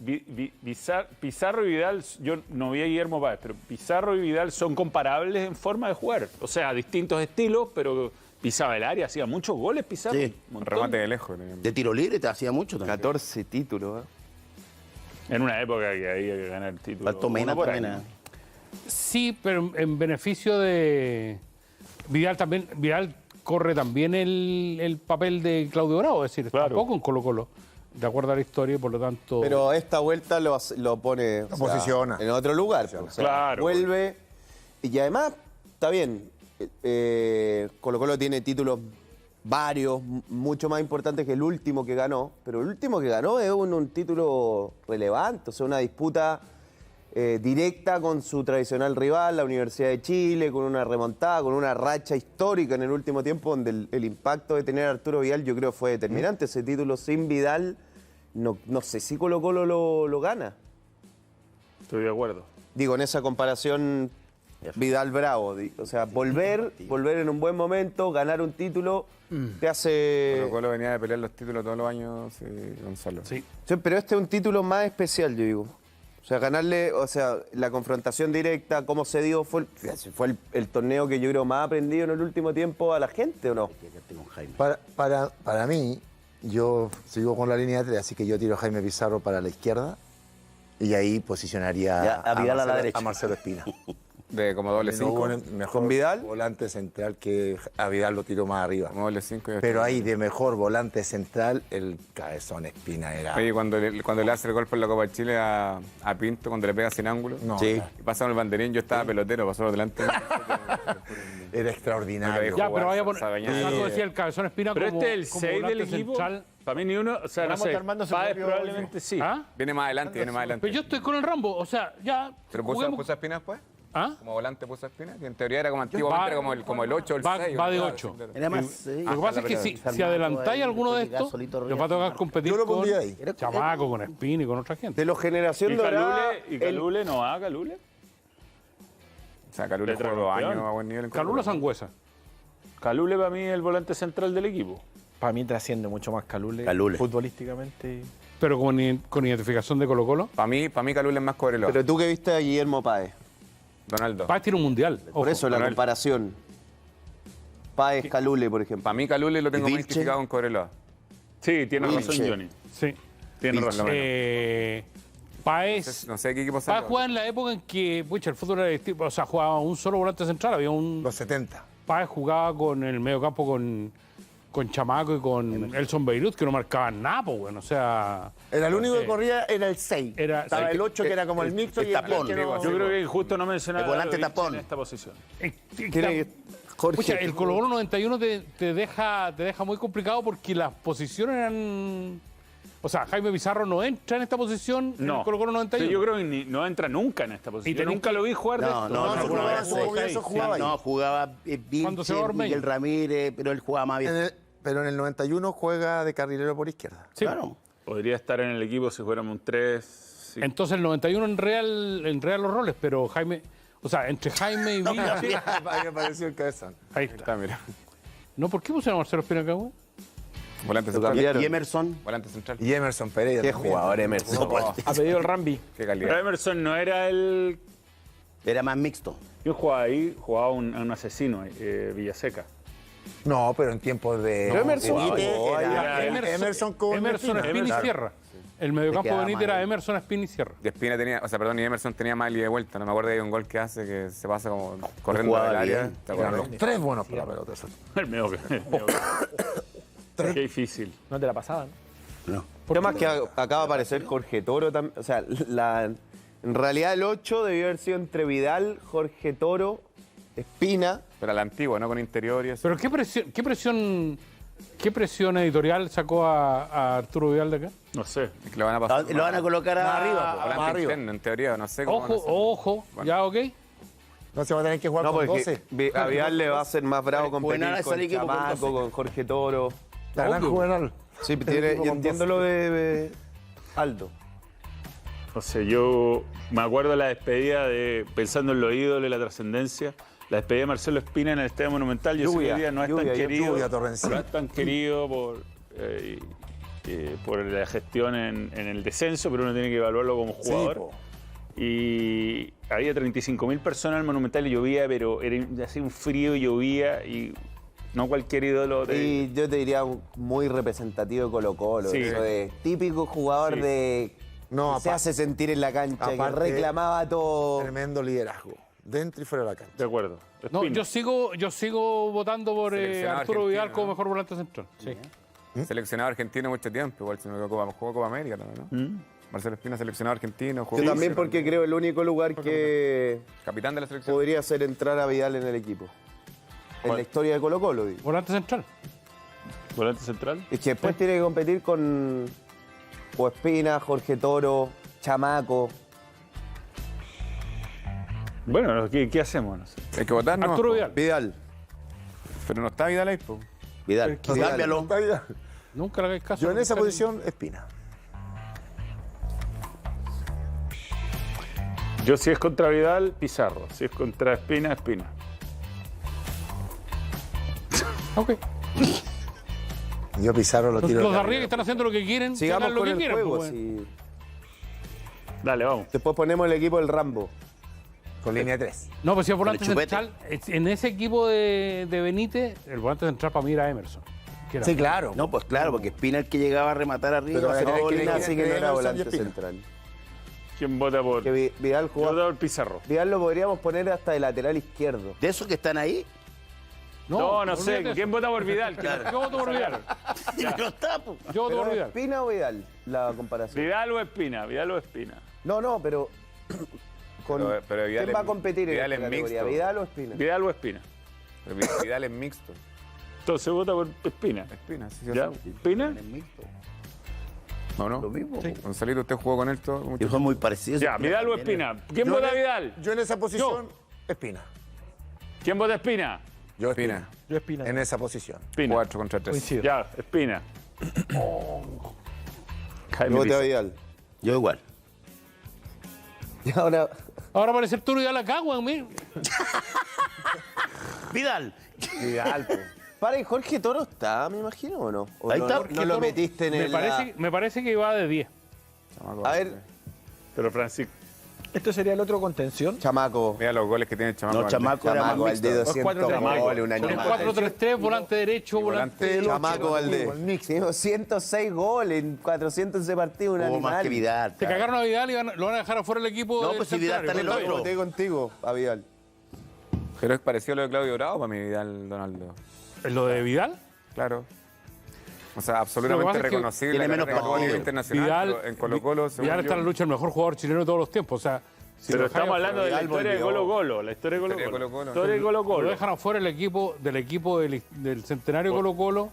Pizarro y Vidal, yo no vi a Guillermo Páez, pero Pizarro y Vidal son comparables en forma de jugar. O sea, distintos estilos, pero pisaba el área, hacía muchos goles Pizarro. Sí. un Un montón. remate de lejos. De tiro libre te hacía mucho también. 14 títulos. En una época que había que ganar títulos. Faltó Mena uno por también. año. Sí, pero en beneficio de Vidal también. Vidal corre también el papel de Claudio Bravo, es decir, Claro. tampoco en Colo-Colo, de acuerdo a la historia, y por lo tanto... Pero esta vuelta lo pone Lo posiciona. en otro lugar. O sea, Claro. Vuelve. Y además, está bien. Colo-Colo tiene títulos varios, mucho más importantes que el último que ganó. Pero el último que ganó es un título relevante. O sea, una disputa directa con su tradicional rival, la Universidad de Chile, con una remontada, con una racha histórica en el último tiempo, donde el impacto de tener a Arturo Vidal yo creo fue determinante. Ese título sin Vidal, no sé si Colo-Colo lo gana. Estoy de acuerdo. Digo, en esa comparación, Vidal-Bravo. O sea, volver en un buen momento, ganar un título, te hace... Colo-Colo venía de pelear los títulos todos los años, Gonzalo. Sí. Sí, pero este es un título más especial, yo digo. O sea, ganarle, o sea, la confrontación directa, cómo se dio, fue el torneo que yo creo más aprendido en el último tiempo a la gente, ¿o no? Para mí, yo sigo con la línea de 3, así que yo tiro a Jaime Pizarro para la izquierda y ahí posicionaría Ya, a Vidal a la Marcelo- derecha. a Marcelo Espina. De como doble No 5. hubo mejor ¿Con Vidal? volante central que a Vidal lo tiró más arriba. Como doble 5. Pero ahí de mejor volante central, el cabezón Espina era... Oye, cuando le hace el golpe en la Copa de Chile a Pinto, cuando le pega sin ángulo. No, Sí. era- Y pasa el banderín, yo estaba pelotero, pasó por delante. era extraordinario. Ya, pero vaya a poner... Sabañá. Algo decía el Cabezón Espina Pero como, este es el como 6 del volante equipo. central. Para mí ni uno, o sea, no Ramos sé. armando su Páez propio- probablemente sí. ¿Ah? Viene más adelante, viene más adelante. Pero yo estoy con el Rambo, o sea, ya... ¿Pero juguemos- puso a Espina después? ¿Ah? Como volante puso a Espina, que en teoría era como antiguamente, era como el 8 o el Va- 6. va de claro, 8. sí, Era más. sí. Lo que pasa es que si adelantáis alguno de estos, les va a tocar competir Yo lo con pondría ahí. Chamaco, con Espina y con otra gente. De los generación ¿Y dorada, Calule no va, Calule? O sea, Calule jugó 2 años a buen nivel. en Calula Colo-Colo. Sangüesa. Calule para mí es el volante central del equipo. Para mí trasciende mucho más Calule, Calule. futbolísticamente. Pero con identificación de Colo-Colo. Para mí Calule es más Cobreloa. pero tú que viste a Guillermo Páez. Donaldo. Páez tiene un mundial. Por ojo. eso la Manuel. comparación. Páez, Calule, por ejemplo. Para mí Calule lo tengo más Vilche. identificado con Cobreloa. Sí, tiene razón Vilche. Johnny. Sí. Tiene razón. Páez. No sé qué equipo Páez salió. jugaba en la época en que, pucha, el fútbol era distinto. O sea, jugaba un solo volante central. Había un. Los 70. Páez jugaba con el medio campo con Chamaco y con Elson Beirut, que no marcaban nada, pues, bueno. O sea. Era el único Sí. que corría, era el 6. Estaba el 8 que era como el mixto y el tapón, 10 que no... Yo creo que justo no mencionaba El volante a Vilche tapón. en esta posición. Jorge, Pucha, el Colo-Colo 91 te deja muy complicado porque las posiciones eran... O sea, Jaime Pizarro no entra en esta posición en No. el Colo-Colo 91. Sí, yo creo que no entra nunca en esta posición. Yo tenés nunca que- lo vi jugar de No, esto. no, su jugaba comienzo, seis. comienzo jugaba ahí. No, jugaba Cuando se va Vilche, Ormeño. Miguel Ramírez, pero él jugaba más bien. Pero en el 91 juega de carrilero por izquierda. Sí. Claro. Podría estar en el equipo si fuéramos un 3. Entonces el 91 en real los roles, pero Jaime... O sea, entre Jaime y Vilche... Para que apareció el cabezón. Ahí está. Está, mira. No, ¿por qué pusieron a Marcelo Espina acá, güey? Volante Lo central. cambiaron. Y Emerson. Volante central. Y Emerson Pereira. Qué también. jugador Emerson. Ha pedido el Rambi. Qué Pero calidad. Emerson no era el... Era más mixto. Yo jugaba ahí, jugaba un asesino, Villaseca. No, pero en tiempos de. Pero Emerson Benítez jugó ahí. era Emerson, con Emerson, Espina y Claro. Sierra. El mediocampo quedaba de Benítez mal. era Emerson, Espina y Sierra. Y Espina tenía, o sea, perdón, y Emerson tenía mal y de vuelta. No me acuerdo de un gol que hace que se pasa como corriendo jugaba del área. bien. ¿Te Eran acuerdas? los tres buenos para la pelota. Eso. El medio Qué difícil. No te la pasaban. No. El tema es que acaba de aparecer Jorge Toro también. O sea, en realidad el 8 debió haber sido entre Vidal, Jorge Toro, Espina. Pero a la antigua, ¿no? Con interior y eso. Pero ¿qué presión editorial sacó a Arturo Vidal de acá? No sé. Es que lo van a pasar. Lo van a colocar arriba. Volante más arriba. interno, en teoría, no sé cómo. van a hacer. Ojo, ya, ok. No se va a tener que jugar No, con porque 12. a Vidal le va a ser más bravo competir Juvenal con sale equipo con Chamaco, 12. con Jorge Toro. La gran Juvenal. Sí, El tiene, equipo yo con entiendo 12. lo de Aldo. No sé, yo me acuerdo de la despedida de, pensando en los ídolos y la trascendencia, la despedida de Marcelo Espina en el Estadio Monumental. Yo sé que hoy día no es tan querido, lluvia torrencial. no es tan querido por la gestión en el descenso, pero uno tiene que evaluarlo como jugador. po. Y había 35.000 personas en el Monumental y llovía, pero era así un frío, llovía y no cualquier ídolo. Y yo te diría muy representativo de Colo-Colo. Sí. Eso de típico jugador Sí. de No, que se hace sentir en la cancha, que aparte- reclamaba todo. Tremendo liderazgo. Dentro y fuera de la cancha. De acuerdo. No, Espina. yo sigo votando por Seleccionado Arturo Vidal argentino, como ¿no? mejor volante central. Sí. Seleccionado argentino mucho tiempo, igual, si no jugó Copa América también, ¿no? Marcelo Espina, seleccionado argentino. jugó Yo también Miser, porque creo el único lugar que capitán de la selección. podría hacer entrar a Vidal en el equipo. En la historia de Colo-Colo, digo. Volante central. Volante central. Es que después tiene que competir con Espina, Jorge Toro, Chamaco. Bueno, ¿qué hacemos? No sé. Hay que votar, ¿no? Arturo Vidal. Vidal. Pero no está Vidal ahí, po. Vidal, Vidal. cámbialo. Está bien. Nunca le hagáis caso. Yo en esa posición, Espina. Yo si es contra Vidal, Pizarro. Si es contra Espina, Espina. Ok. Yo Pizarro lo tiro. Los de de arriba que están haciendo lo que quieren, que Sigamos hagan lo con que el quieran. juego. pues, bueno. sí. Dale, vamos. Después ponemos el equipo del Rambo. Con línea 3. No, pues si es volante el chupete. central, en ese equipo de Benítez, el volante central para mí era Emerson. Que era- Sí, claro. No, pues claro, porque Espina es el que llegaba a rematar arriba. Pero hacer ahora goles. tiene Así que no era Emerson y volante Espina. central. ¿Quién vota por? Que Vidal Yo jugaba. voto por Pizarro. Vidal lo podríamos poner hasta de lateral izquierdo. De esos que están ahí, No sé. olvídate ¿Quién vota por Vidal? Yo voto por Vidal. no está, po. Yo voto ¿Pero por Vidal. Espina o Vidal? La comparación. ¿Vidal o Espina? ¿Vidal o Espina? No, pero. Pero Vidal ¿Quién va a es- competir en Vidal esta es categoría? mixto. ¿Vidal o Espina? ¿Vidal o Espina? Pero Vidal es mixto. Entonces vota por Espina. Espina, sí, ¿Ya? sí. ¿Espina? ¿O no? Lo mismo. po. Gonzalito, usted jugó con él todo. mucho Y fue muy parecido. Ya, ¿Vidal o Espina? ¿Quién Yo vota en- Vidal? Yo en esa posición, Espina. ¿Quién vota Espina? Yo Espina. Yo Espina. En esa posición. Espina. 4 contra 3. Coincido. Ya, Espina. Jaime Yo voté a Pizarro. Vidal. Yo igual. Y ahora. Ahora aparece Arturo Vidal acá, weón. mira. Vidal. Vidal, po. Para, ¿y Jorge Toro está, me imagino, o no? ¿O Ahí no, está. no, no lo metiste en me el. me parece que iba de 10. A ver, Pero Francisco. Esto sería el otro contención. Chamaco. Mira los goles que tiene el Chamaco. No, Chamaco era más Chamaco, el de mixto. 200 4-3-3. goles, un Es animal. 4-3-3, volante derecho, volante. Chamaco el Valdés. mix. Sí, 106 goles en 400 de partido, un Hubo animal. más que Vidal. Se claro. cagaron a Vidal y lo van a dejar afuera del equipo. No, del pues si Vidal está en el Centenario. otro. Voté contigo, a Vidal. Pero es parecido a lo de Claudio Bravo para mí, Vidal Donaldo. ¿En lo de Vidal? Claro. O sea, Lo absolutamente que pasa es que reconocible tiene la menos carrera que tuvo a nivel partido. internacional. Pero en Colo-Colo, según Vidal está en la yo, lucha del mejor jugador chileno de todos los tiempos. O sea, si Pero lo estamos dejan hablando de la Vidal historia de volvió. Colo-Colo. La historia de Historia de Colo-Colo. Colo-Colo. Historia de lo Colo-Colo. dejan afuera del equipo del Centenario Colo-Colo,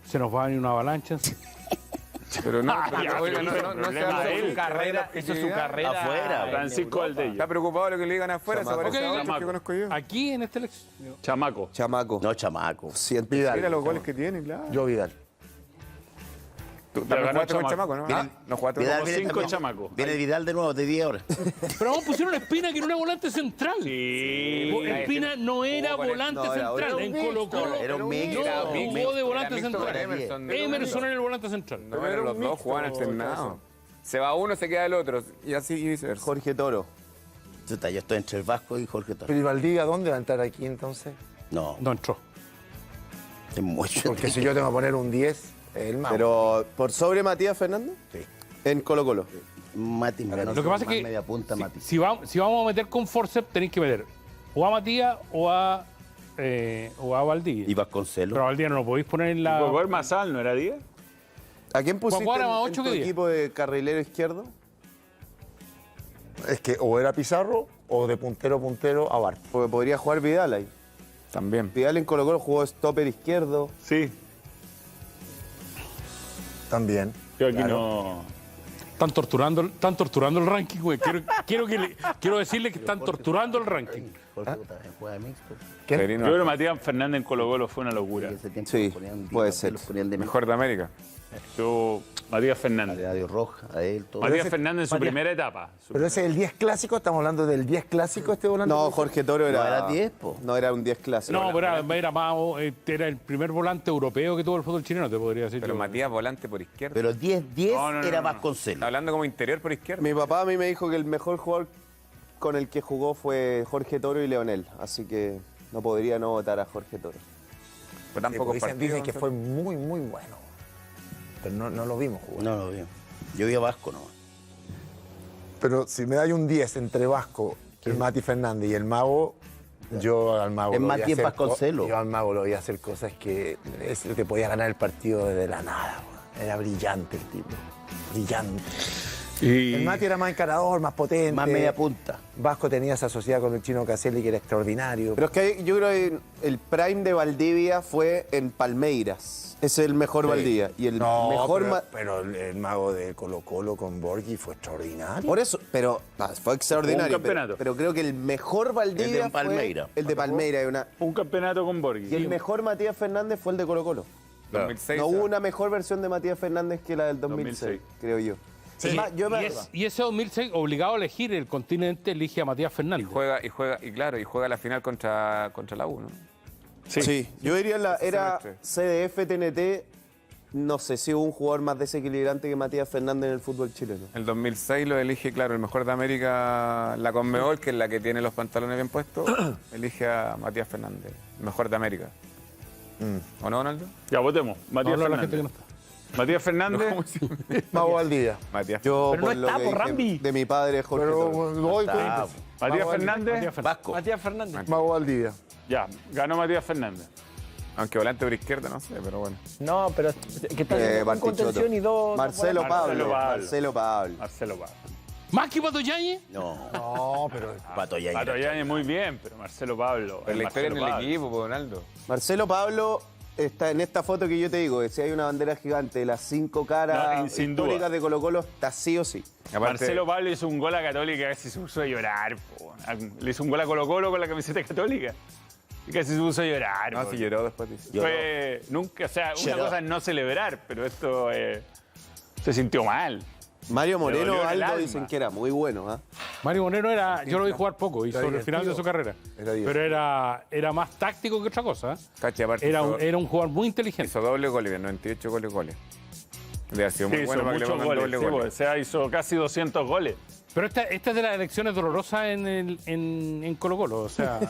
se nos va a venir una avalancha. Pero no, Ya, pero, oiga, pero no, el no se problema habla de de él. su carrera. Eso es su carrera. Afuera. Francisco Aldello. Está preocupado de lo que le digan afuera, se Chamaco. parece a Ok, otros que conozco yo. Aquí en este elección. Chamaco. Chamaco. No, Chamaco. Siente. Mira los goles que tiene, claro. Yo Vidal. Tú Ya también ganó jugaste con Chamaco. Chamaco, ¿no? Ah, No jugaste Vidal con viene cinco también. chamacos. Viene Vidal de nuevo, de 10 horas. Pero vamos pusieron a Espina que era una volante central. Sí. Espina no era volante no, era central. un En mixto, Colo-Colo era un mixto. no Era un jugó de volante Era mixto central. con Emerson. Emerson era el volante central. No, eran los dos jugaban alternados. Se va uno, se queda el otro. Y así y viceversa. Jorge Toro. Chuta, yo estoy entre el Vasco y Jorge Toro. Pero ¿y Valdivia dónde va a entrar aquí entonces? No. No entró. Es mucho. Porque si yo tengo que poner un 10, el Mago. Pero, ¿por sobre Matías Fernández? Sí. En Colo-Colo. Mati, Lo que pasa es que media punta, si, Mati. si vamos a meter con forceps, tenéis que meter o a Matías o a Valdivia. Y Vasconcelos. Pero a Valdivia no lo podéis poner en la... Jugador Masal, ¿no era 10? ¿A quién pusiste Juan Guara más en 8 tu que 10. equipo de carrilero izquierdo? Es que o era Pizarro o de puntero a Barco. Porque podría jugar Vidal ahí. También. Vidal en Colo-Colo jugó stopper izquierdo. Sí. También. Yo aquí no. Están torturando el ranking, güey. Quiero decirle que están torturando el ranking. Jorge también juega de mixto. Severino, Yo creo que Matías Fernández en Colo-Colo fue una locura. Y ese tiempo Sí, los ponían puede Di ser. los ponían de mejor de América. Yo, Matías Fernández. Eladio Roja, a él, todo. Matías ese- Fernández en su Matías- primera etapa. Pero ese es el 10 clásico, estamos hablando del 10 clásico este volante. No, Jorge Toro era... No, era 10, po. No, era un 10 clásico. No, pero era el primer volante europeo que tuvo el fútbol chileno, te podría decir. Pero yo. Matías volante por izquierda. Pero 10 No, era no. Vasconcelos. Está hablando como interior por izquierda. Mi papá a mí me dijo que el mejor jugador con el que jugó fue Jorge Toro y Leonel. Así que no podría no votar a Jorge Toro. Pero tampoco Dicen que fue muy, muy bueno. Pero no lo vimos jugar. No lo vi. Yo vi a Vasco nomás. Pero si me dais un 10 entre Vasco, el Mati Fernández y el Mago, yo al Mago Es lo Mati voy a hacer Vasconcelos. Yo al Mago lo voy a hacer cosas que te podía ganar el partido desde la nada. Weón. Era brillante el tipo. Brillante. El Mati era más encarador, más potente. Más media punta. Vasco tenía esa sociedad con el chino Caselli que era extraordinario. Pero es que yo creo que el prime de Valdivia fue en Palmeiras. Ese es el mejor Valdivia. Y el mejor... pero el Mago de Colo Colo con Borghi fue extraordinario. Por eso, pero fue extraordinario. Un campeonato. Pero creo que el mejor Valdivia El de Palmeira. fue el de Palmeira. Un campeonato con Borghi. Y el mejor Matías Fernández fue el de Colo-Colo. 2006. No hubo una mejor versión de Matías Fernández que la del 2006, 2006. creo yo. Y, Es más, yo me- y ese 2006, obligado a elegir el continente, elige a Matías Fernández. Juega, y juega la final contra la U, ¿no? Sí, yo diría era semestre. CDF, TNT, no sé si hubo un jugador más desequilibrante que Matías Fernández en el fútbol chileno. El 2006 lo elige, claro, el mejor de América, la Conmebol, que es la que tiene los pantalones bien puestos, elige a Matías Fernández, el mejor de América. ¿O no, Donaldo? Ya, votemos. Matías No, la gente que no Fernández. está. Matías Fernández. Mago Valdivia. Matías. Yo, Pero no por lo está, que por dije Rambi. de mi padre Jorge Toro. Pero voy con Ah, Matías Fernández. Vasco. Matías Fernández. Mago Valdivia. Ya, ganó Matías Fernández. Aunque volante por izquierda, no sé, pero bueno. No, pero que está en Bartichotto. contención y dos. Marcelo Pablo. Pablo. Marcelo Pablo. Marcelo Pablo. ¿Más que Pato Yáñez? No, No, pero Pato Yáñez. Pato Yáñez muy bien, pero Marcelo Pablo. Pero la historia en Marcelo el Pablo. equipo, pues, Donaldo. Marcelo Pablo está en esta foto que yo te digo, si hay una bandera gigante de las 5 caras No, sin históricas duda. de Colo Colo, está sí o sí. Aparte, Marcelo Pablo hizo un gol a Católica que casi se puso a llorar. Po. Le hizo un gol a Colo Colo con la camiseta Católica. Y casi se puso a llorar. no, po. si lloró después. Dice. Fue, nunca, o sea, una Lloró. cosa es no celebrar, pero esto se sintió mal. Mario Moreno, dolió en el Aldo, alma. dicen que era muy bueno. ¿Ah? Mario Moreno yo lo vi jugar poco y Era sobre el final de su carrera. Era divertido. Pero era más táctico que otra cosa. ¿eh? Cacha, aparte Era hizo, un jugador muy inteligente. hizo doble goles, 98 goles. Le ha sido muy Sí, bueno hizo para que le muchos pongan goles. doble Sí, goles. pues, o sea, hizo casi 200 goles. Pero esta es de las elecciones dolorosas en Colo Colo. O sea,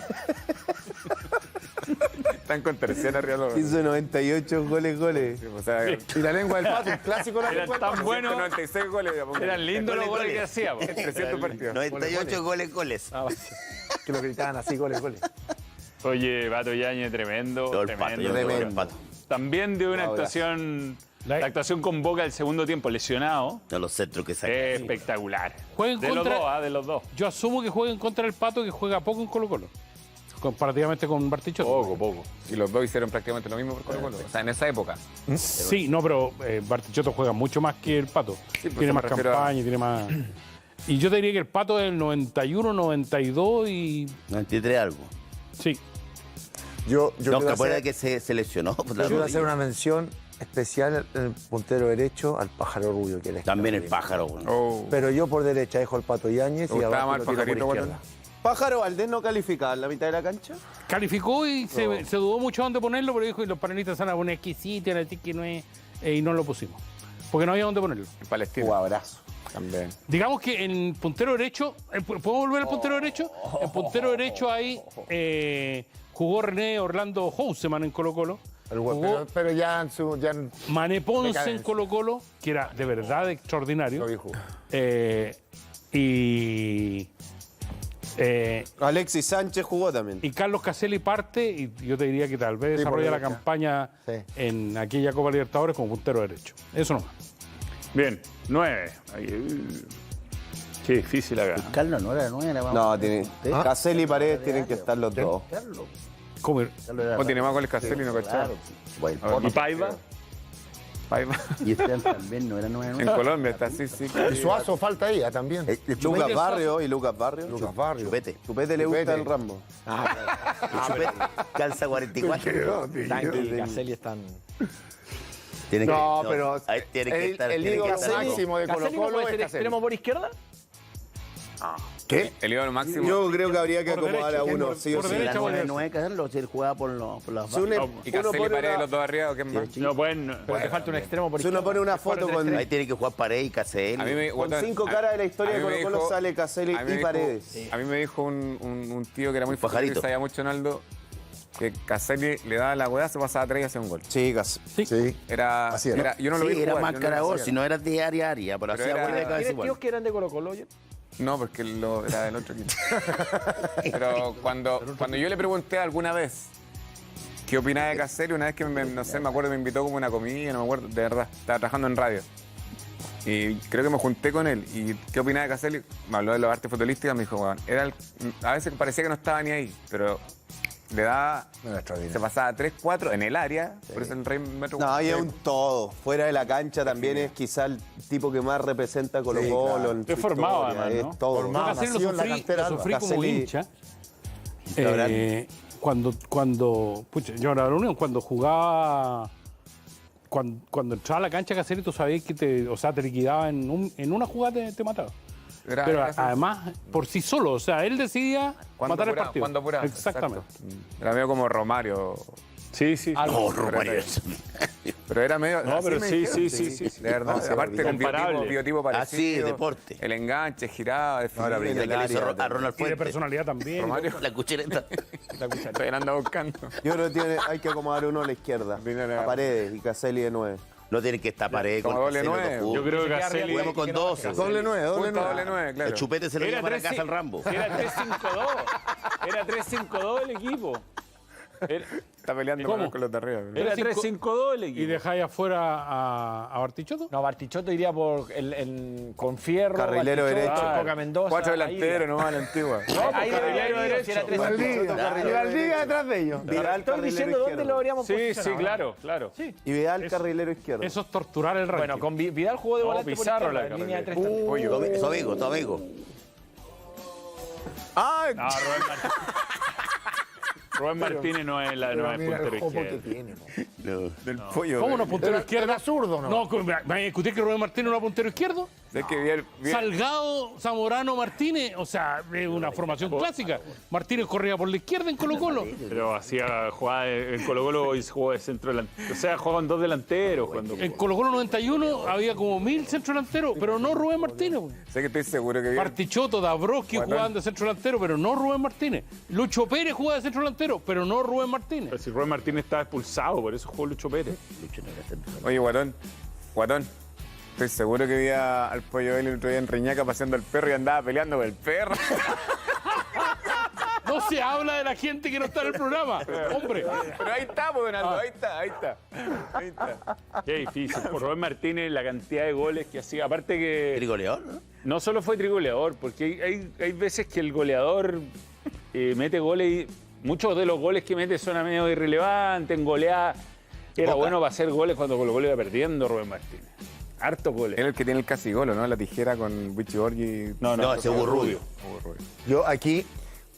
Están con tercera arriba los Hizo 98 goles. O sea, Y la lengua del pato, un clásico de la Eran lengua del tan pato. buenos, 96 goles. eran lindos los goles que hacía. po. 300 partidos. 98 goles. Que lo gritaban así, goles. Oye, Pato Yáñez, tremendo. Todo el Pato, tremendo. yo creo que el tremendo. Pato. También dio una Abrazo. actuación, La- la actuación con Boca el segundo tiempo, lesionado. No, los centros que sacan. Espectacular. Juega en De los contra- dos, de los dos. yo asumo que juega en contra del Pato, que juega poco en Colo Colo. Comparativamente con Bartichotto. Poco. Y los dos hicieron prácticamente lo mismo por Colo Colo. O sea, en esa época. Sí, no, pero Bartichotto juega mucho más que el Pato. pues Tiene me más refiero a- campaña, tiene más... Y yo te diría que el Pato es del 91, 92 y... 93 algo. Sí. Yo No, quiero que acuerda hacer, que se lesionó. Por la yo quiero hacer rodilla. una mención especial en el puntero derecho al pájaro rubio. Que él es También el extraordinario. pájaro. bueno. Oh. Pero yo por derecha dejo al Pato Yáñez ¿Te y gustaba abajo más lo el tiro por pajarito, izquierda. Guatón? Pájaro Valdés no calificaba en la mitad de la cancha. Calificó y se dudó mucho dónde ponerlo, pero dijo, y los panelistas van a poner exquisito, así que no es... y no lo pusimos. Porque no había dónde ponerlo. En Palestina. Jugadorazo. También. Digamos que en puntero derecho, ¿podemos volver al puntero derecho? En puntero derecho ahí jugó René Orlando Houseman en Colo Colo, Pero ya en su... Mané Ponce en Decadencia. Colo-Colo, que era de verdad extraordinario. Lo dijo. Alexis Sánchez jugó también. Y Carlos Caselli parte, y yo te diría que tal vez Sí, desarrolla por la derecha. campaña Sí. en aquella Copa Libertadores como puntero derecho. Eso nomás. Bien, 9. Qué difícil acá. Carlos no era 9, era No, tiene, Caselli y Paredes tienen que estar los dos. Carlos. ¿Cómo? O tiene más goles Caselli, no cachaba. Claro. Bueno, ¿Y Paiva? Paiva. y Esteban también no era 9. En Colombia está, sí. Y Suazo falta ahí también. Lucas Barrio y Lucas Barrio. Lucas Barrio. Chupete. Chupete le gusta Chupete. el Rambo. El Chupete calza 44. Tanque y Caselli están... Tiene que, No, pero ahí tiene que estar. el tiene que ídolo estar algo. máximo de ¿Caselli no Colo-Colo puede es ser Caselli. extremo por izquierda? ¿Qué? El ídolo máximo. Yo creo que habría que Por acomodar a derecha, uno, por sí o sí. derecha. Era voy a 9, Carlos, si él jugaba por las Si uno, Y uno Caselli pone Paredes, una, los dos arriba, ¿o quién más? No pueden. Pero te falta un extremo por si uno izquierda. pone una foto con, Ahí tiene que jugar Paredes y Caselli. A mí me, con Guatón, 5 a- caras de la historia a de mí me Colo-Colo dijo- sale Caselli a mí me y dijo- Paredes. A mí me dijo un tío que era muy Un pajarito. futbolista, sabía mucho Naldo, que Caselli le daba la hueá, se pasaba atrás y hacía un gol. Sí, Sí. Era, Así era. yo no lo Sí, vi era jugar, más yo no lo vi caragol, jugar. si no era de área, pero hacía era- gol de cabeza ¿Tienes igual. tíos que eran de Colo-Colo? Oye? No, porque era del otro equipo. Pero cuando yo le pregunté alguna vez qué opinaba de Caselli, una vez que no sé, me acuerdo, me invitó como a una comida, no me acuerdo, de verdad, estaba trabajando en radio. Y creo que me junté con él. ¿Y qué opinaba de Caselli? Me habló de las artes futbolísticas, me dijo, bueno, a veces parecía que no estaba ni ahí, pero le daba, No, extraordinario. se pasaba 3, 4 en el área, por eso el rey metro. No, y es un todo. Fuera de la cancha también es quizá el tipo que más representa a Colo-Colo. claro. en su Es formado, historia, además, ¿no? es todo. Formado. Yo Caselli nació en la cantera lo sufrí alba. como Caselli- hincha. Labrán. Pucha, yo era la reunión, cuando jugaba, cuando entraba a la cancha Caselli, tú sabías que te liquidaba en una jugada, te mataba. Era- Pero era- además, por sí solo, o sea, él decidía Cuando matar el apuraba, partido. cuando apuraba, Exactamente. exacto. Era medio como Romario. Sí, sí. Oh, Romario. Pero era medio. No, así pero me sí, dijeron, sí. De verdad. No, Aparte, el comparable. biotipo parecido. Así, deporte. El enganche, giraba, definía. Mira que le hizo a Ronald Y de Fuentes. personalidad también. Romario. La cuchareta. Estoy andando buscando. Yo creo que hay que acomodar uno a la izquierda. Mira, A Paredes y Caselli de 9. No tiene que estar Paredes Como con doble Caselli, nueve. los dos Yo creo que queda arriba, Caselli. Jugamos con 12. Doble 9, doble Punta 9. doble 9, claro. El Chupete se lo lleva para tres- casa al Rambo. Era 3-5-2. Era 3-5-2 el equipo. Está peleando ¿Cómo? con los de arriba. ¿verdad? Era 3-5-2 el ¿Y equipo. dejáis afuera a Bartichotto? No, Bartichotto iría por con Fierro, Carrilero Bartichotto, derecho. Coca Mendoza. 4 ahí delanteros nomás a la antigua. Ahí debería ir si era 3-5. Y Valdivia detrás de ellos. Vidal, Estoy diciendo dónde lo habríamos Sí, sí, posicionado. claro, claro. Y Vidal, carrilero izquierdo. Eso es torturar el ranking. Bueno, con Vidal jugó de No, volante por Pizarro izquierda, la en línea de tres carrilera. también. Tu amigo. ¡Ah! No, Rubén Martínez no es Mira puntero el jopo que izquierdo. tiene. po. Del pollo. ¿Cómo no puntero Era- izquierdo? era zurdo, ¿no? No, ¿me vas a discutir que Rubén Martínez no era puntero izquierdo? Es que bien, Salgado, Zamorano, Martínez, o sea, es una formación clásica. Martínez corría por la izquierda en Colo-Colo. Pero hacía jugada en Colo-Colo y jugó de centro delantero. O sea, jugaban dos delanteros cuando. En Colo-Colo 91 había como 1000 centro delanteros, pero no Rubén Martínez. sé que estoy seguro que bien. Bartichotto, Dabrowski Guatón. jugaban de centro delantero, pero no Rubén Martínez. Lucho Pérez jugaba de centro delantero, pero no Rubén Martínez. Pero si Rubén Martínez estaba expulsado, por eso jugó Lucho Pérez. Oye, Guatón. Estoy seguro que vi al pollo él el otro día en Reñaca paseando al perro y andaba peleando con el perro. No se habla de la gente que no está en el programa, hombre. Pero ahí está, pues, Donaldo, ahí está. Qué difícil. Por Rubén Martínez, la cantidad de goles que hacía. Aparte que Trigoleón, ¿no? no solo fue trigoleador, porque hay veces que el goleador mete goles y muchos de los goles que mete son a medio irrelevantes, en goleada. Era bueno para hacer goles cuando Colo-Colo iba perdiendo Rubén Martínez. Hartos goles. Él es el que tiene el casi golo, ¿no? La tijera con Vichy Borghi. No, ese Hugo Rubio. Yo aquí,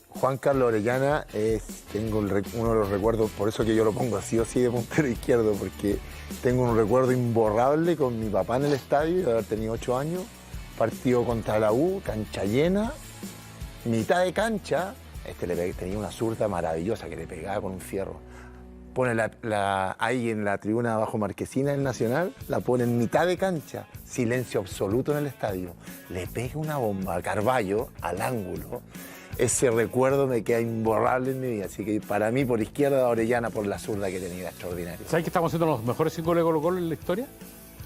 Juan Carlos Orellana, tengo uno de los recuerdos, por eso que yo lo pongo así o sí de puntero izquierdo, porque tengo un recuerdo imborrable con mi papá en el estadio, de haber tenido 8 años, partido contra la U, cancha llena, mitad de cancha, tenía una zurda maravillosa que le pegaba con un fierro. Pone ahí en la tribuna abajo Marquesina del Nacional, la pone en mitad de cancha, silencio absoluto en el estadio. Le pega una bomba a Carballo al ángulo. ese recuerdo me queda imborrable en mi vida. Así que para mí, por izquierda, Orellana, por la zurda que tenía, extraordinario. ¿Sabes que estamos haciendo los mejores 5 goles de Colo-Colo en la historia?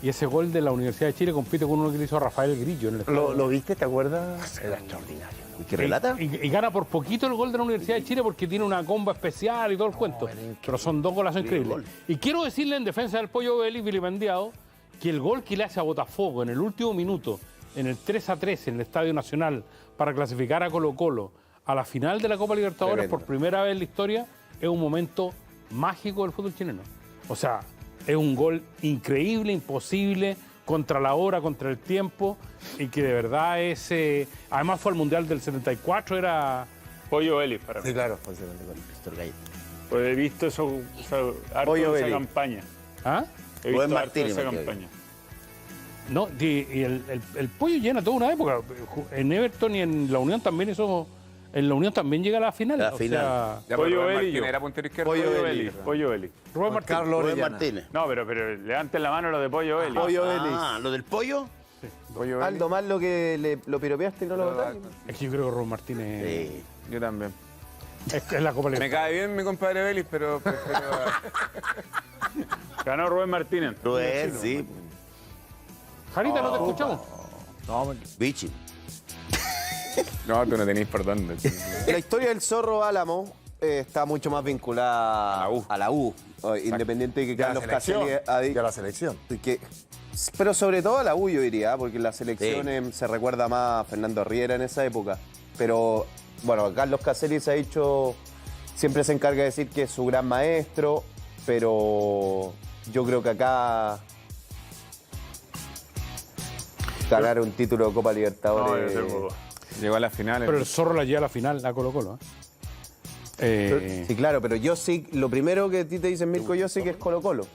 Y ese gol de la Universidad de Chile compite con uno que le hizo a Rafael Grillo en el estadio. ¿Lo viste? ¿Te acuerdas? Era extraordinario. ¿Y qué relata? Y gana por poquito el gol de la Universidad de Chile porque tiene una comba especial y todo el cuento. Pero son 2 golazos increíbles. Y quiero decirle en defensa del Pollo Vélez, vilipendiado, que el gol que le hace a Botafogo en el último minuto, en el 3-3 en el Estadio Nacional, para clasificar a Colo-Colo a la final de la Copa Libertadores Tremendo. por primera vez en la historia, es un momento mágico del fútbol chileno. O sea, es un gol increíble, imposible, contra la hora, contra el tiempo, y que de verdad es... además fue al Mundial del 74, era... Pollo Vélez para mí. Sí, claro. Néstor Gallego. Pues he visto harto Pollo de esa Vélez. campaña. ¿Ah? He visto Rubén harto de Martínez, esa me quedé. campaña. No, y el Pollo llena toda una época. En Everton y en la Unión también eso... En la Unión también llega a la final. La final. sea, Ya, Pollo pero Vélez y Martínez yo. era puntero izquierdo. Pollo Vélez. Pollo Vélez. Rubén Martínez. Carlos Rubén Orellana. Martínez. No, pero levanten la mano lo de Pollo Vélez. Pollo Vélez. Ah, ¿lo del pollo? Pollo Vélez. Aldo, más lo que lo piropeaste y no lo votaste. Es que yo creo que Rubén Martínez Sí. Yo también. es la Copa Me Libertadores. cae bien mi compadre Vélez, pero prefiero Ganó Rubén Martínez. Rubén, sí. Jarita, no te escuchamos. Vichy. No, tú no tenés por dónde. La historia del Zorro Álamo está mucho más vinculada a la U. Independiente de que Ya la Carlos selección. Caselli... Ya la selección. Pero sobre todo a la U, yo diría, porque en la selección se recuerda más a Fernando Riera en esa época. Pero, bueno, Carlos Caselli se ha dicho... Siempre se encarga de decir que es su gran maestro, pero yo creo que acá... Ganar un título de Copa No, Libertadores... yo tengo- Llegó a la final. Pero el Zorro la lleva a la final a Colo-Colo. Sí, claro, pero yo sí, lo primero que a ti te dicen, Mirko, yo sí que es Colo-Colo.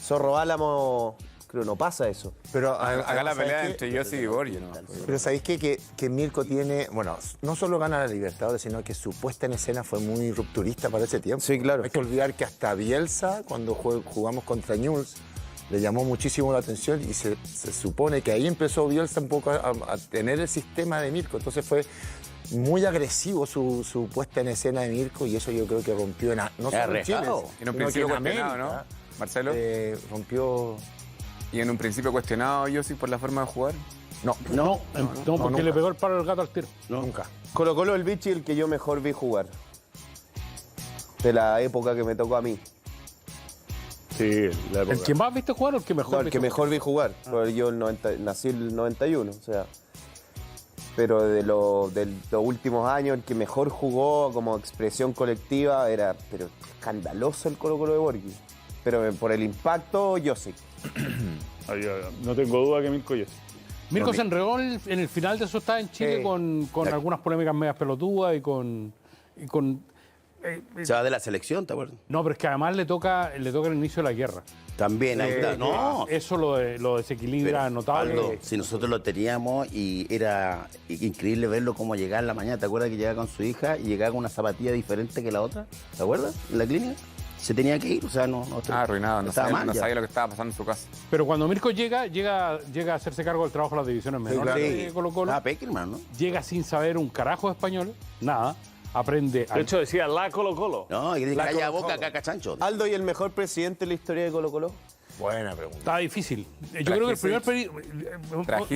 Zorro Álamo, creo no pasa eso. Pero Acá la ¿sabes pelea qué? entre Yossi y Borges, ¿no? Pero ¿sabéis qué? Que Mirko tiene, bueno, no solo gana la Libertadores, sino que su puesta en escena fue muy rupturista para ese tiempo. Sí, claro. Hay que olvidar que hasta Bielsa, cuando jugamos contra Newell's, le llamó muchísimo la atención y se supone que ahí empezó Bielsa un poco a tener el sistema de Mirko. Entonces fue muy agresivo su puesta en escena de Mirko y eso yo creo que rompió no solo en Chile, Arriesgado. En un sino que principio en cuestionado, América, ¿no? Marcelo. rompió... Y en un principio cuestionado Yossi por la forma de jugar. No, No, porque nunca. le pegó el palo al gato al tiro. nunca. Colo-Colo el Vichy, el que yo mejor vi jugar. De la época que me tocó a mí. Sí, la época. ¿El que más viste jugar o el que mejor No, el viste que mejor vi jugar. Porque yo nací el 91, o sea. Pero de los últimos años, el que mejor jugó como expresión colectiva era pero escandaloso el Colo-Colo de Borghi. Pero por el impacto, yo sí. No tengo duda que Mirko Yossi. Mirko se enredó en el final de su estado en Chile con algunas polémicas medias pelotudas y con Se va de la selección, ¿te acuerdas? no, pero es que además le toca el inicio de la guerra. También, ahí está. No, Eso lo desequilibra pero, notable. Aldo, si nosotros lo teníamos y era increíble verlo cómo llegaba en la mañana. ¿Te acuerdas que llegaba con su hija y llegaba con una zapatilla diferente que la otra? ¿Te acuerdas? En la clínica. Se tenía que ir, o sea, no Arruinado, no estaba sabía, mal no ya. sabía lo que estaba pasando en su casa. Pero cuando Mirko llega a hacerse cargo del trabajo de las divisiones menores de Colo-Colo, Ah, Peckerman, ¿no? llega sin saber un carajo de español, nada, aprende De hecho, decía la Colo-Colo. No, hay que decir calla boca, caca chancho. Aldo, ¿y el mejor presidente de la historia de Colo-Colo? Buena pregunta. Está difícil. Yo creo que el primer periodo...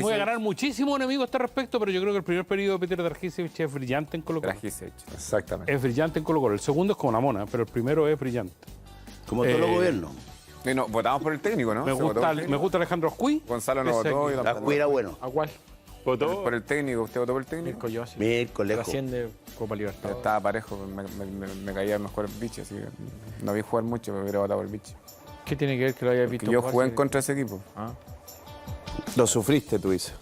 Voy a ganar muchísimo enemigo a este respecto, pero yo creo que el primer periodo de Peter Dargisevich es brillante en Colo-Colo. Trajisech. Exactamente. Es brillante en Colo-Colo. El segundo es como una mona, pero el primero es brillante. Como todos los gobiernos. Y no, votamos por el técnico, ¿no? Me Se votó gusta, por el me gusta Alejandro Ascuy. Gonzalo no Ese votó. aquí. Yo La tampoco. era bueno. ¿A cuál? Votó. Por el técnico, ¿usted votó por el técnico? Mirko Yossi. Miércoles. Trasciende Copa Yo Libertadores. estaba parejo, me caía mejor el bicho, así que no vi jugar mucho, pero hubiera votado por el bicho. ¿Qué tiene que ver que lo hayas visto Que yo jugar? jugué en contra de ese equipo. Lo sufriste, tú dices.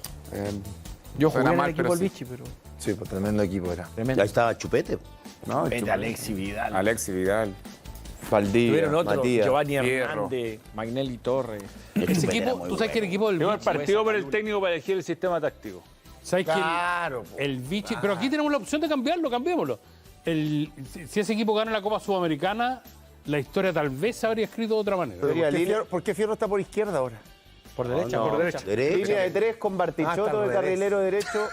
Yo jugué Suena en mal, el equipo pero del sí. Vichy, pero Sí, pues tremendo equipo era. tremendo. Ahí estaba Chupete. No, el Vete, Chupete. Alexis Vidal. Alexis Vidal. Faldía, Tuvieron otro, Matías. Giovanni Fierro. Hernández, Magnelli Torres. Ese equipo, tú sabes que el equipo del Llegó el Vichy... partido por el técnico para elegir el sistema táctico. ¿Sabes que Claro. el Vichy... Pero aquí tenemos la opción de cambiarlo, cambiémoslo. Si ese equipo gana la Copa Sudamericana, la historia tal vez se habría escrito de otra manera. Pero Podría línea- ¿por qué Fierro está por izquierda ahora? Por derecha, no. por derecha. Línea de tres con Ah, Bartichotto está al de revés. carrilero derecho.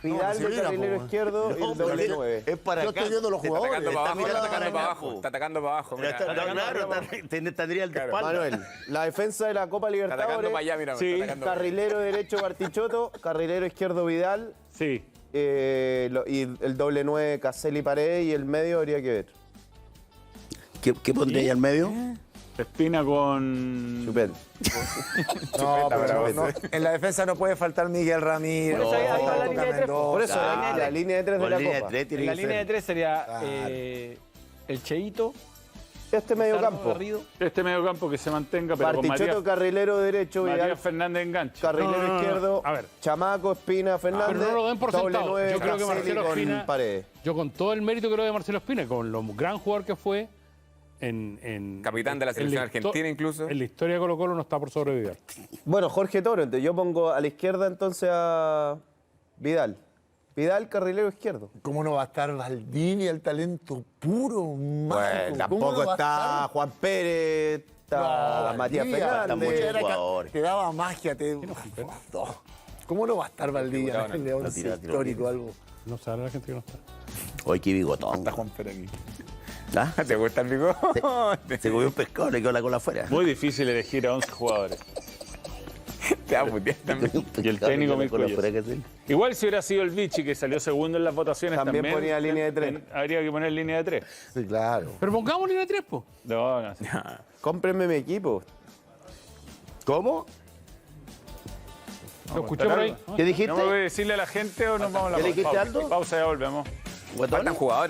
Vidal de carrilero izquierdo y el doble 9. Es para Yo acá. estoy viendo los Está atacando jugadores. para abajo, mirando está atacando para para abajo. abajo. Está atacando para abajo. Mira. Claro, tendría el de espalda. Manuel, la defensa de la Copa Está atacando Libertadores. para allá, mira. Sí, está atacando para allá. Carrilero derecho Bartichotto, carrilero izquierdo Vidal, Sí. y el doble 9 Caselli Paredes y el medio habría que ver. ¿Qué pondría ahí al medio? Espina con... Chupet. No, pero bravo, no, en la defensa no puede faltar Miguel Ramírez. Por eso ahí va la Coca línea de tres, Mendoza. Por eso, Claro. la línea de 3 de Con la línea de Copa. tres tiene En la que línea de ser. 3 sería Claro. el Cheito, Este medio Sardo, campo. Garrido. Este medio campo que se mantenga, pero con Bartichotto, Matías, carrilero derecho Vidal, Matías Fernández enganche. carrilero No, no, no, no. izquierdo, A ver. Chamaco, Espina, Fernández, Pero no lo den por doble sentado. 9 Yo creo que Caselli Marcelo con Espina, Paredes. yo con todo el mérito que lo de Marcelo Espina, con lo gran jugador que fue en Capitán de la selección argentina incluso. En la historia de Colo Colo no está por sobrevivir. Bueno, Jorge Toro, entonces yo pongo a la izquierda entonces a Vidal. Vidal, carrilero izquierdo. ¿Cómo no va a estar Valdivia, el talento puro, mágico? Bueno, ¿Cómo tampoco no va a está estar? Juan Pérez, está No, Matías Valdivia, Fernández. mucho era jugadores. te daba magia. No. ¿Cómo no va a estar Valdivia en el León No tira, tira, histórico tira. algo? No sabe la gente que no está. Hoy qué bigotón. Está Juan Pérez aquí. ¿Ah? ¿Te gusta el bigote? Se comió un pescado, le quedó la cola afuera. Muy difícil elegir a 11 jugadores. Te va a putear también. Y el técnico me Mirko Yes. Igual si hubiera sido el Vichy, que salió segundo en las votaciones, También también, ponía línea de tres. Habría que poner línea de 3. Sí, claro. Pero pongamos línea de 3, po. No, no. Cómprenme mi equipo. ¿Cómo? Lo escuché por ahí. ¿Qué dijiste? ¿No me voy a decirle a la gente o nos vamos a la ¿Qué le dijiste, pausa? Aldo? Pausa, ya volvemos. ¿Guatón? Faltan jugadores.